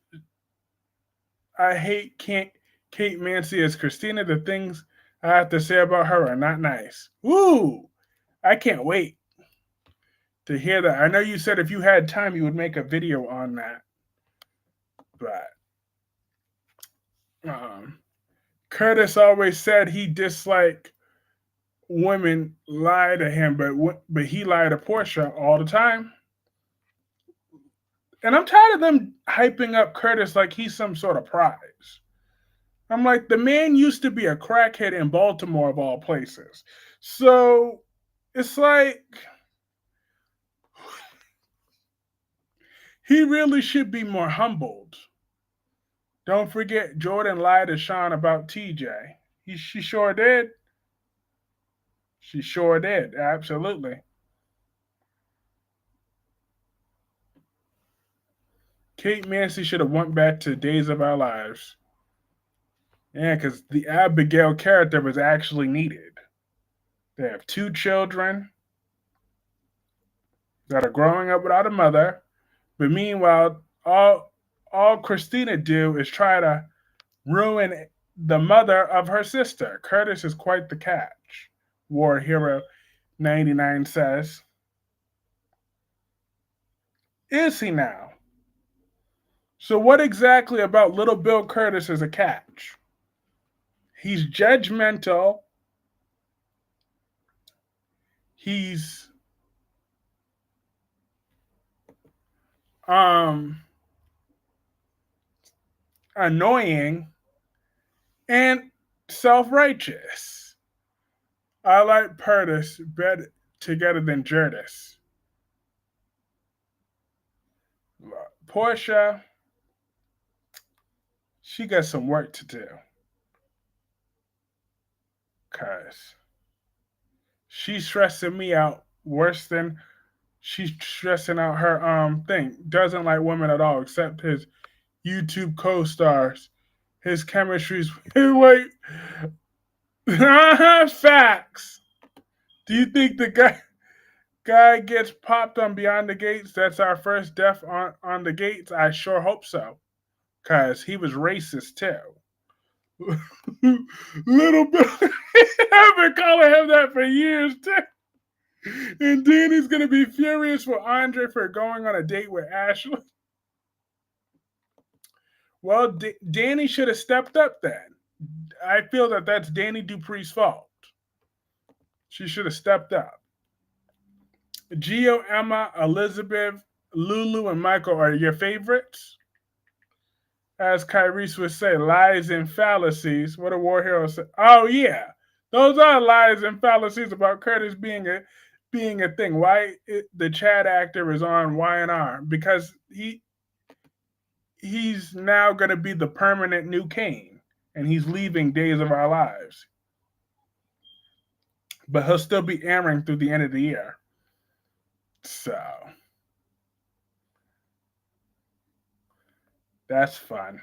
I hate Kate Mancy as Christina. The things I have to say about her are not nice. Woo! I can't wait to hear that. I know you said if you had time, you would make a video on that, but um, Curtis always said he disliked women lie to him, but he lied to Portia all the time. And I'm tired of them hyping up Curtis like he's some sort of prize. I'm like, the man used to be a crackhead in Baltimore, of all places. So it's like, he really should be more humbled. Don't forget, Jordan lied to Sean about TJ. She sure did. She sure did. Absolutely. Kate Mancy should have went back to Days of Our Lives. Yeah, because the Abigail character was actually needed. They have two children that are growing up without a mother, but meanwhile, all Christina do is try to ruin the mother of her sister. Curtis is quite the catch. War Hero 99 says. Is he now? So what exactly about little Bill Curtis is a catch? He's judgmental. He's um annoying and self-righteous. I like Curtis better together than Jerdis. Portia, she got some work to do. Cause she's stressing me out worse than she's stressing out her thing. Doesn't like women at all, except his YouTube co-stars. His chemistry's wait. Facts. Do you think the guy gets popped on Beyond the Gates? That's our first death on the gates. I sure hope so. Cause he was racist too. Little bit. I've been calling him that for years too. And Danny's gonna be furious with Andre for going on a date with Ashley. Well, Danny should have stepped up then. I feel that that's Danny Dupree's fault. She should have stepped up. Gio, Emma, Elizabeth, Lulu, and Michael are your favorites. As Kyreese would say, lies and fallacies. What a war hero said. Oh yeah, those are lies and fallacies about Curtis being a thing. Why the Chad actor is on Y&R? Because he's now going to be the permanent new Kane, and he's leaving Days of Our Lives. But he'll still be airing through the end of the year. So that's fun.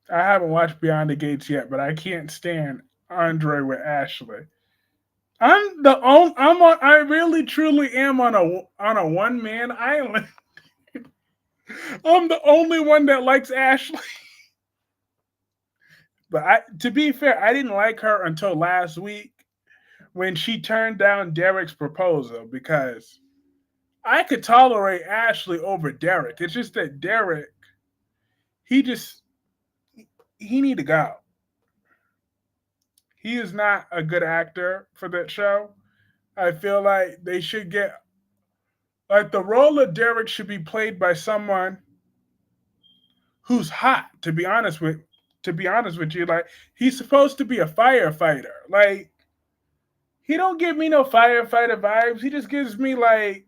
I haven't watched Beyond the Gates yet, but I can't stand Andre with Ashley. I'm the only. I'm on. I really truly am on a one man island. I'm the only one that likes Ashley. But to be fair, I didn't like her until last week when she turned down Derek's proposal because I could tolerate Ashley over Derek. It's just that Derek, he need to go. He is not a good actor for that show. I feel like they should get like the role of Derek should be played by someone who's hot. To be honest with you, like he's supposed to be a firefighter. Like he don't give me no firefighter vibes. He just gives me like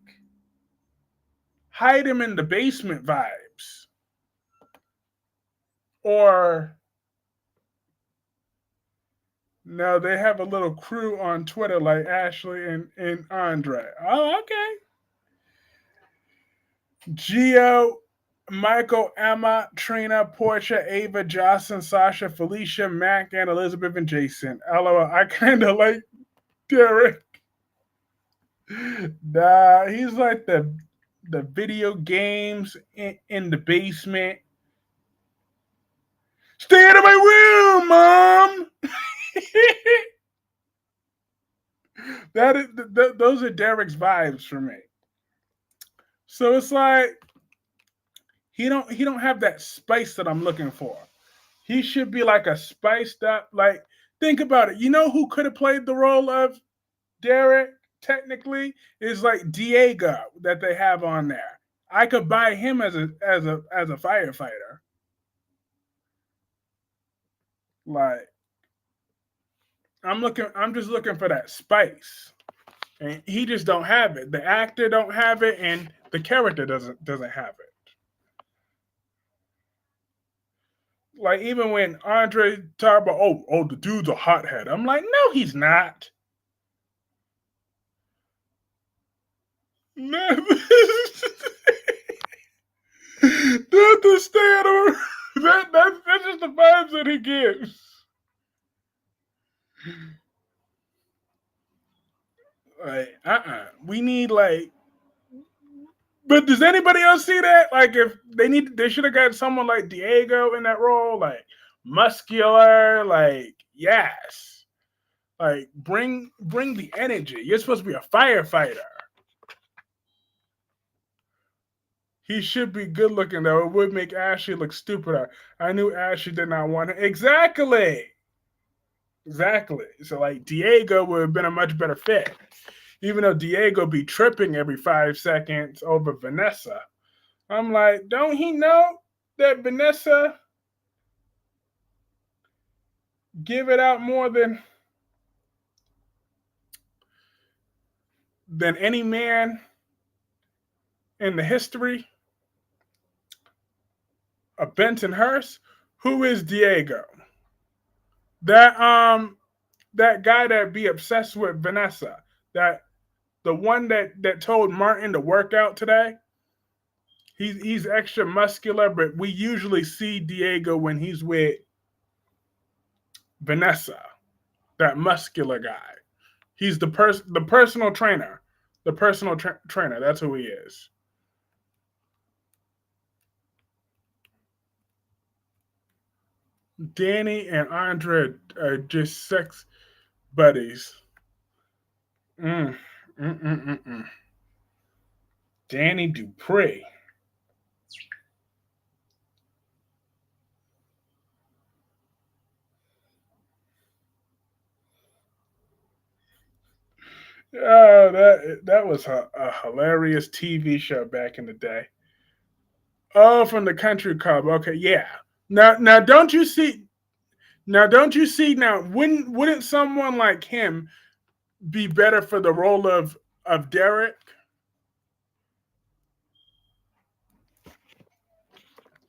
hide him in the basement vibes. Or no, they have a little crew on Twitter like Ashley and Andre. Oh, okay. Gio, Michael, Emma, Trina, Portia, Ava, Jocelyn, Sasha, Felicia, Mac, and Elizabeth and Jason. LOL. I kind of like Derek. Nah, he's like the video games in the basement. Stay out of my room, mom. That is those are Derek's vibes for me. So it's like he don't have that spice that I'm looking for. He should be like a spiced up, like, think about it. You know who could have played the role of Derek technically is like Diego that they have on there. I could buy him as a firefighter. Like, I'm just looking for that spice. And he just don't have it. The actor don't have it and the character doesn't have it. Like, even when Andre talked about, the dude's a hothead. I'm like, no, he's not. No. Not the stand that's just the vibes that he gives. Like, we need like. But does anybody else see that? Like, if they should have got someone like Diego in that role, like muscular, like, yes, like bring the energy. You're supposed to be a firefighter. He should be good looking though. It would make Ashley look stupider. I knew Ashley did not want it. Exactly. So like Diego would have been a much better fit. Even though Diego be tripping every 5 seconds over Vanessa. I'm like, don't he know that Vanessa give it out more than any man in the history of Bensonhurst? Who is Diego? That guy that be obsessed with Vanessa. That the one that told Martin to work out today. He's extra muscular, but we usually see Diego when he's with Vanessa, that muscular guy. He's the personal trainer. The personal trainer. That's who he is. Danny and Andre are just sex buddies. Mm. Mm-mm-mm-mm. Danny Dupree. Oh, that was a hilarious TV show back in the day. Oh, from the Country Club. Okay, yeah. Now don't you see? Now don't you see? Now wouldn't someone like him be better for the role of Derek?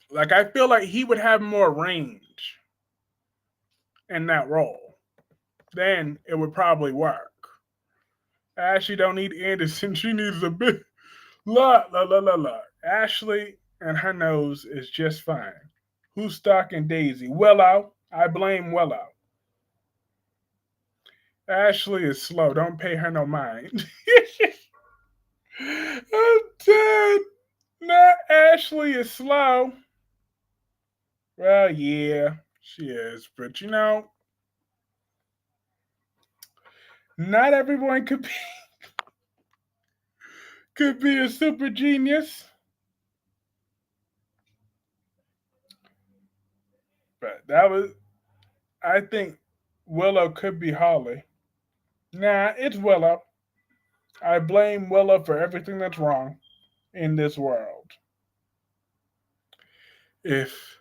Like, I feel like he would have more range in that role. Then it would probably work. Ashley don't need Anderson. She needs a bit. La. Ashley and her nose is just fine. Who's stalking Daisy? Willow. I blame Willow. Ashley is slow. Don't pay her no mind. I'm dead. Not Ashley is slow. Well, yeah, she is. But not everyone could be a super genius. But I think Willow could be Holly. Nah, it's Willow. I blame Willow for everything that's wrong in this world. If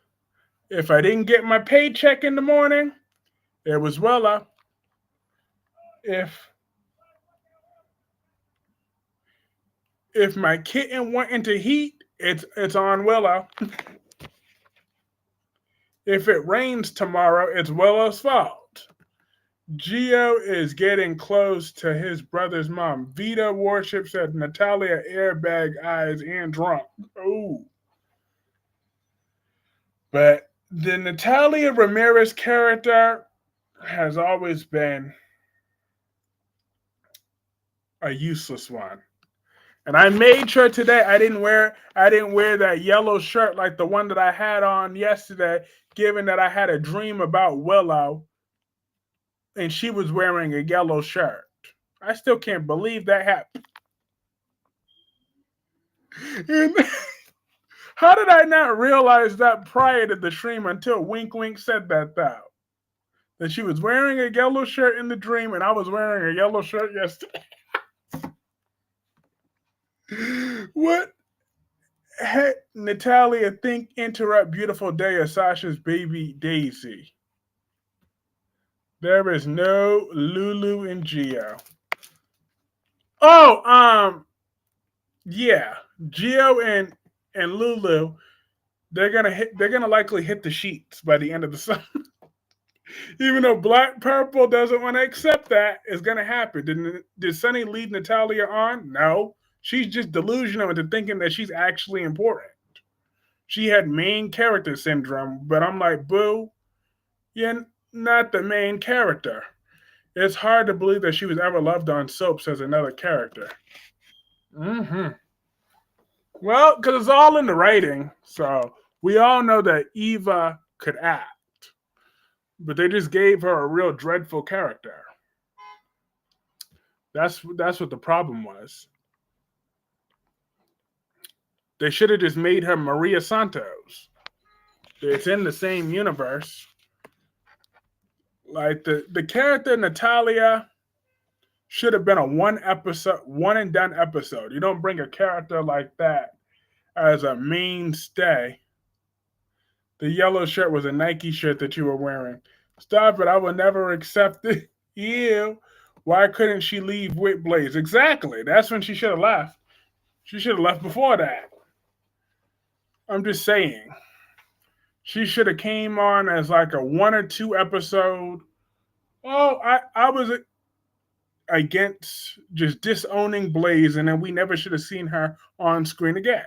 if I didn't get my paycheck in the morning, it was Willow. If if my kitten went into heat, it's on Willow. If it rains tomorrow, it's Willow's fault. Gio is getting close to his brother's mom. Vita worships at Natalia airbag eyes and drunk. Ooh. But the Natalia Ramirez character has always been a useless one. And I made sure today I didn't wear that yellow shirt like the one that I had on yesterday, given that I had a dream about Willow and she was wearing a yellow shirt. I still can't believe that happened. And how did I not realize that prior to the stream until Wink Wink said that though? That she was wearing a yellow shirt in the dream and I was wearing a yellow shirt yesterday. What had Natalia think interrupt beautiful day of Sasha's baby Daisy? There is no Lulu and Geo. Oh, yeah, Geo and Lulu. They're gonna likely hit the sheets by the end of the summer. Even though Black Purple doesn't want to accept that, it's gonna happen. Did Sunny lead Natalia on? No. She's just delusional into thinking that she's actually important. She had main character syndrome, but I'm like, boo, you're not the main character. It's hard to believe that she was ever loved on soaps as another character. Hmm. Well, because it's all in the writing, so we all know that Eva could act, but they just gave her a real dreadful character. That's what the problem was. They should have just made her Maria Santos. It's in the same universe. Like the character Natalia should have been a one and done episode. You don't bring a character like that as a mainstay. The yellow shirt was a Nike shirt that you were wearing. Stop it! I will never accept it. Ew. Why couldn't she leave with Blaze? Exactly. That's when she should have left. She should have left before that. I'm just saying. She should have came on as like a one or two episode. Oh, I was against just disowning Blaze, and then we never should have seen her on screen again.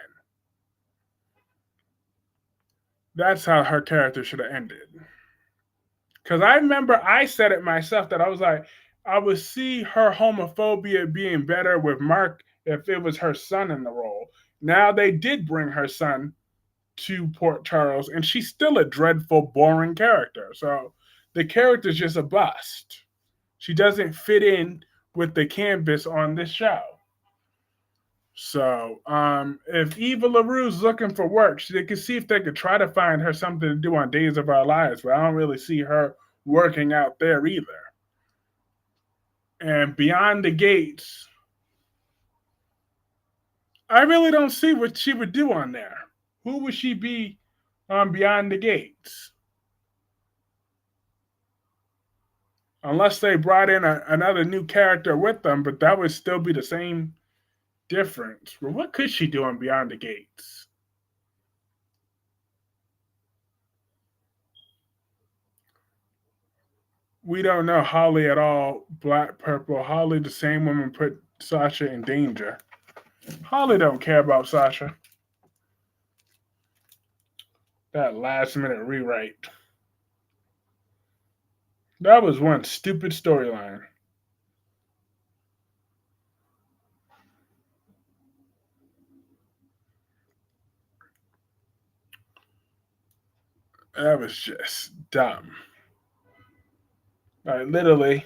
That's how her character should have ended. Because I remember I said it myself that I was like, I would see her homophobia being better with Mark if it was her son in the role. Now they did bring her son to Port Charles, and she's still a dreadful, boring character. So the character's just a bust. She doesn't fit in with the canvas on this show. So, if Eva LaRue's looking for work, they could see if they could try to find her something to do on Days of Our Lives, but I don't really see her working out there either. And Beyond the Gates, I really don't see what she would do on there. Who would she be on Beyond the Gates? Unless they brought in another new character with them, but that would still be the same difference. Well, what could she do on Beyond the Gates? We don't know Holly at all. Black Purple. Holly, the same woman, put Sasha in danger. Holly don't care about Sasha. That last minute rewrite. That was one stupid storyline. That was just dumb. Like literally,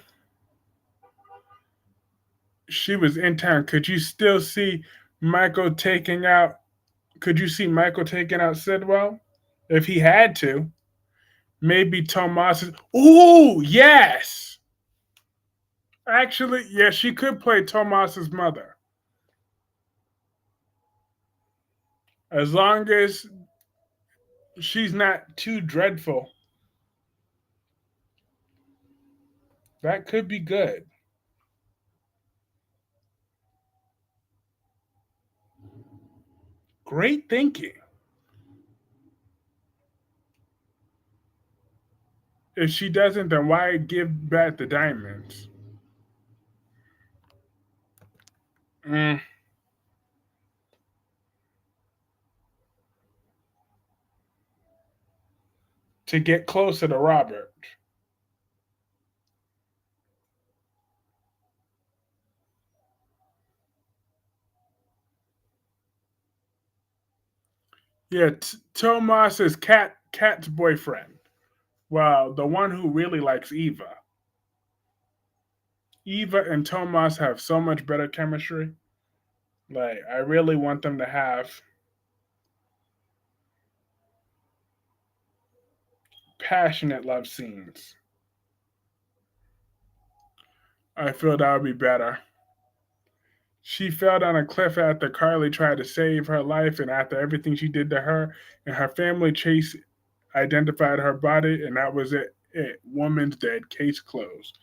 she was in town. Could you still see Michael taking out? Could you see Michael taking out Sidwell? If he had to, maybe Tomas. Ooh, yes. Actually, yes, she could play Tomas's mother. As long as she's not too dreadful, that could be good. Great thinking. If she doesn't, then why give back the diamonds? Mm, to get closer to Robert. Yeah, Tomas is Kat's boyfriend. Well, the one who really likes Eva. Eva and Tomas have so much better chemistry. Like, I really want them to have passionate love scenes. I feel that would be better. She fell down a cliff after Carly tried to save her life, and after everything she did to her and her family, Chase identified her body, and that was it. Woman's dead. Case closed.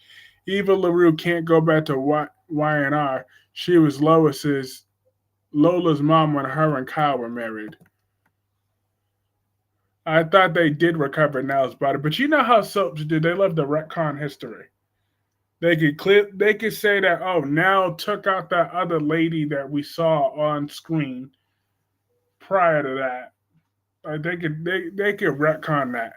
Eva LaRue can't go back to Y&R. She was Lola's mom when her and Kyle were married. I thought they did recover Nell's body, but you know how soaps do. They love to retcon history. They could say that, oh, Nell took out that other lady that we saw on screen prior to that. Like they could retcon that.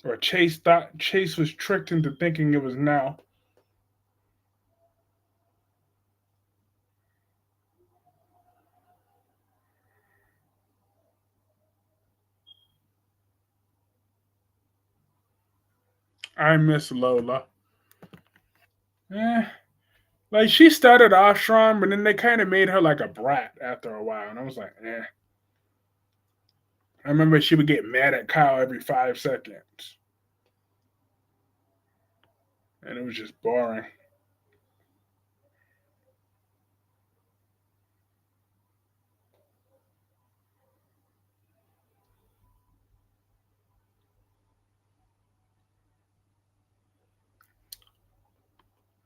Or Chase thought Chase was tricked into thinking it was Nell. I miss Lola. Eh, like she started off strong, but then they kind of made her like a brat after a while, and I was like, eh. I remember she would get mad at Kyle every 5 seconds, and it was just boring.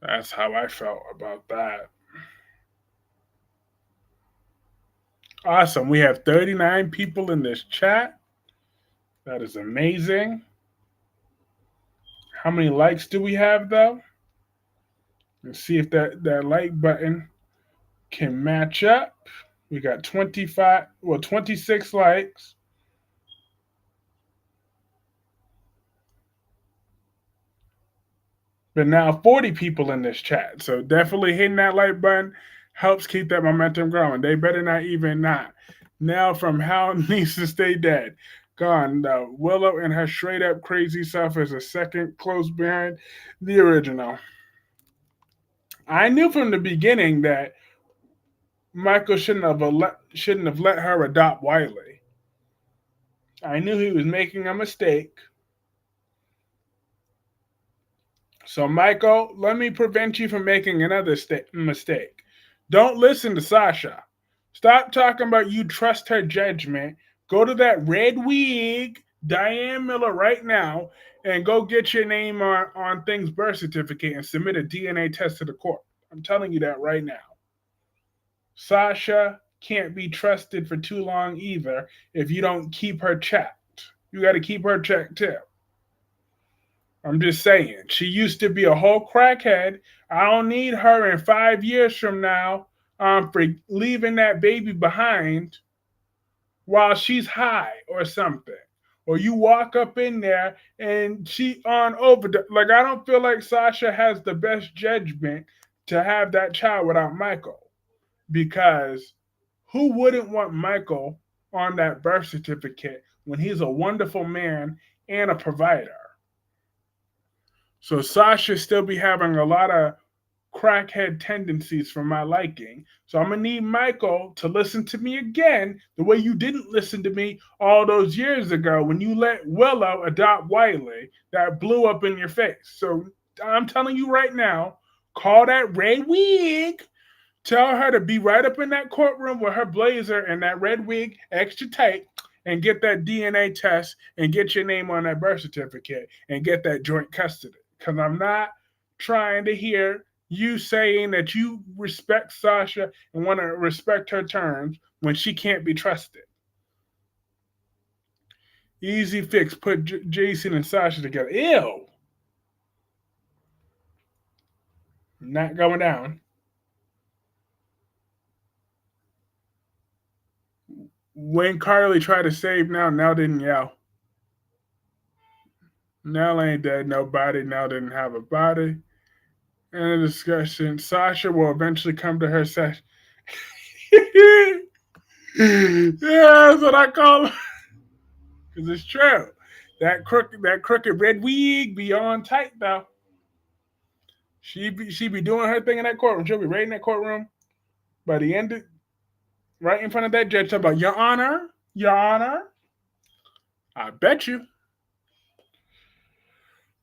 That's how I felt about that. Awesome. We have 39 people in this chat. That is amazing. How many likes do we have though? Let's see if that like button can match up. We got 26 likes. But now 40 people in this chat. So definitely hitting that like button helps keep that momentum growing. They better not even not. Now from How Needs to Stay Dead. Gone. Willow and her straight up crazy self is a second close behind the original. I knew from the beginning that Michael shouldn't have let her adopt Wiley. I knew he was making a mistake. So, Michael, let me prevent you from making another mistake. Don't listen to Sasha. Stop talking about you trust her judgment. Go to that red wig, Diane Miller, right now, and go get your name on things birth certificate and submit a DNA test to the court. I'm telling you that right now. Sasha can't be trusted for too long either if you don't keep her checked. You got to keep her checked too. I'm just saying. She used to be a whole crackhead. I don't need her in 5 years from now for leaving that baby behind while she's high or something. Or you walk up in there and she on over. Like, I don't feel like Sasha has the best judgment to have that child without Michael. Because who wouldn't want Michael on that birth certificate when he's a wonderful man and a provider? So Sasha still be having a lot of crackhead tendencies for my liking. So I'm gonna need Michael to listen to me again the way you didn't listen to me all those years ago when you let Willow adopt Wiley that blew up in your face. So I'm telling you right now, call that red wig. Tell her to be right up in that courtroom with her blazer and that red wig extra tight and get that DNA test and get your name on that birth certificate and get that joint custody. Because I'm not trying to hear you saying that you respect Sasha and want to respect her terms when she can't be trusted. Easy fix, put Jason and Sasha together. Ew. Not going down. When Carly tried to save Nell didn't yell. Nell ain't dead nobody. Nell didn't have a body. In a discussion, Sasha will eventually come to her session. Yeah, that's what I call her. Because it's true. That crooked red wig be on tight though. She be doing her thing in that courtroom. She'll be right in that courtroom. By the end of, right in front of that judge, talking about Your Honor, Your Honor. I bet you.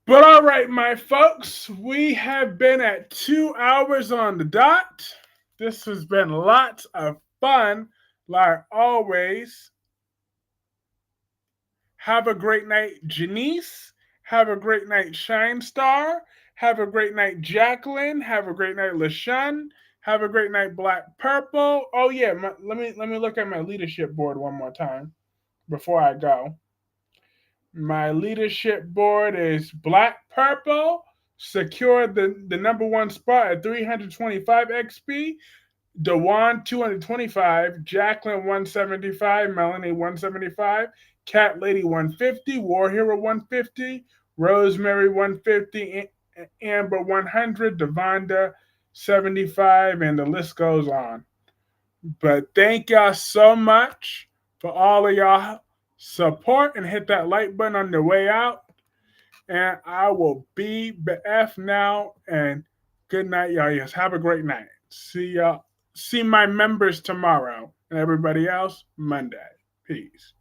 But all right, my folks, we have been at 2 hours on the dot. This has been lots of fun, like always. Have a great night, Janice. Have a great night, Shine Star. Have a great night, Jacqueline. Have a great night, LaShun. Have a great night, Black Purple. Oh yeah, let me look at my leadership board one more time before I go. My leadership board is Black Purple, secured the number one spot at 325 XP. Dewan 225, Jacqueline 175, Melanie 175, Cat Lady 150, War Hero 150, Rosemary 150, Amber 100, Devonda 75, and the list goes on. But thank y'all so much for all of y'all support, and hit that like button on the way out. And I will be BF now. And good night, y'all. Yes, have a great night. See y'all. See my members tomorrow, and everybody else Monday. Peace.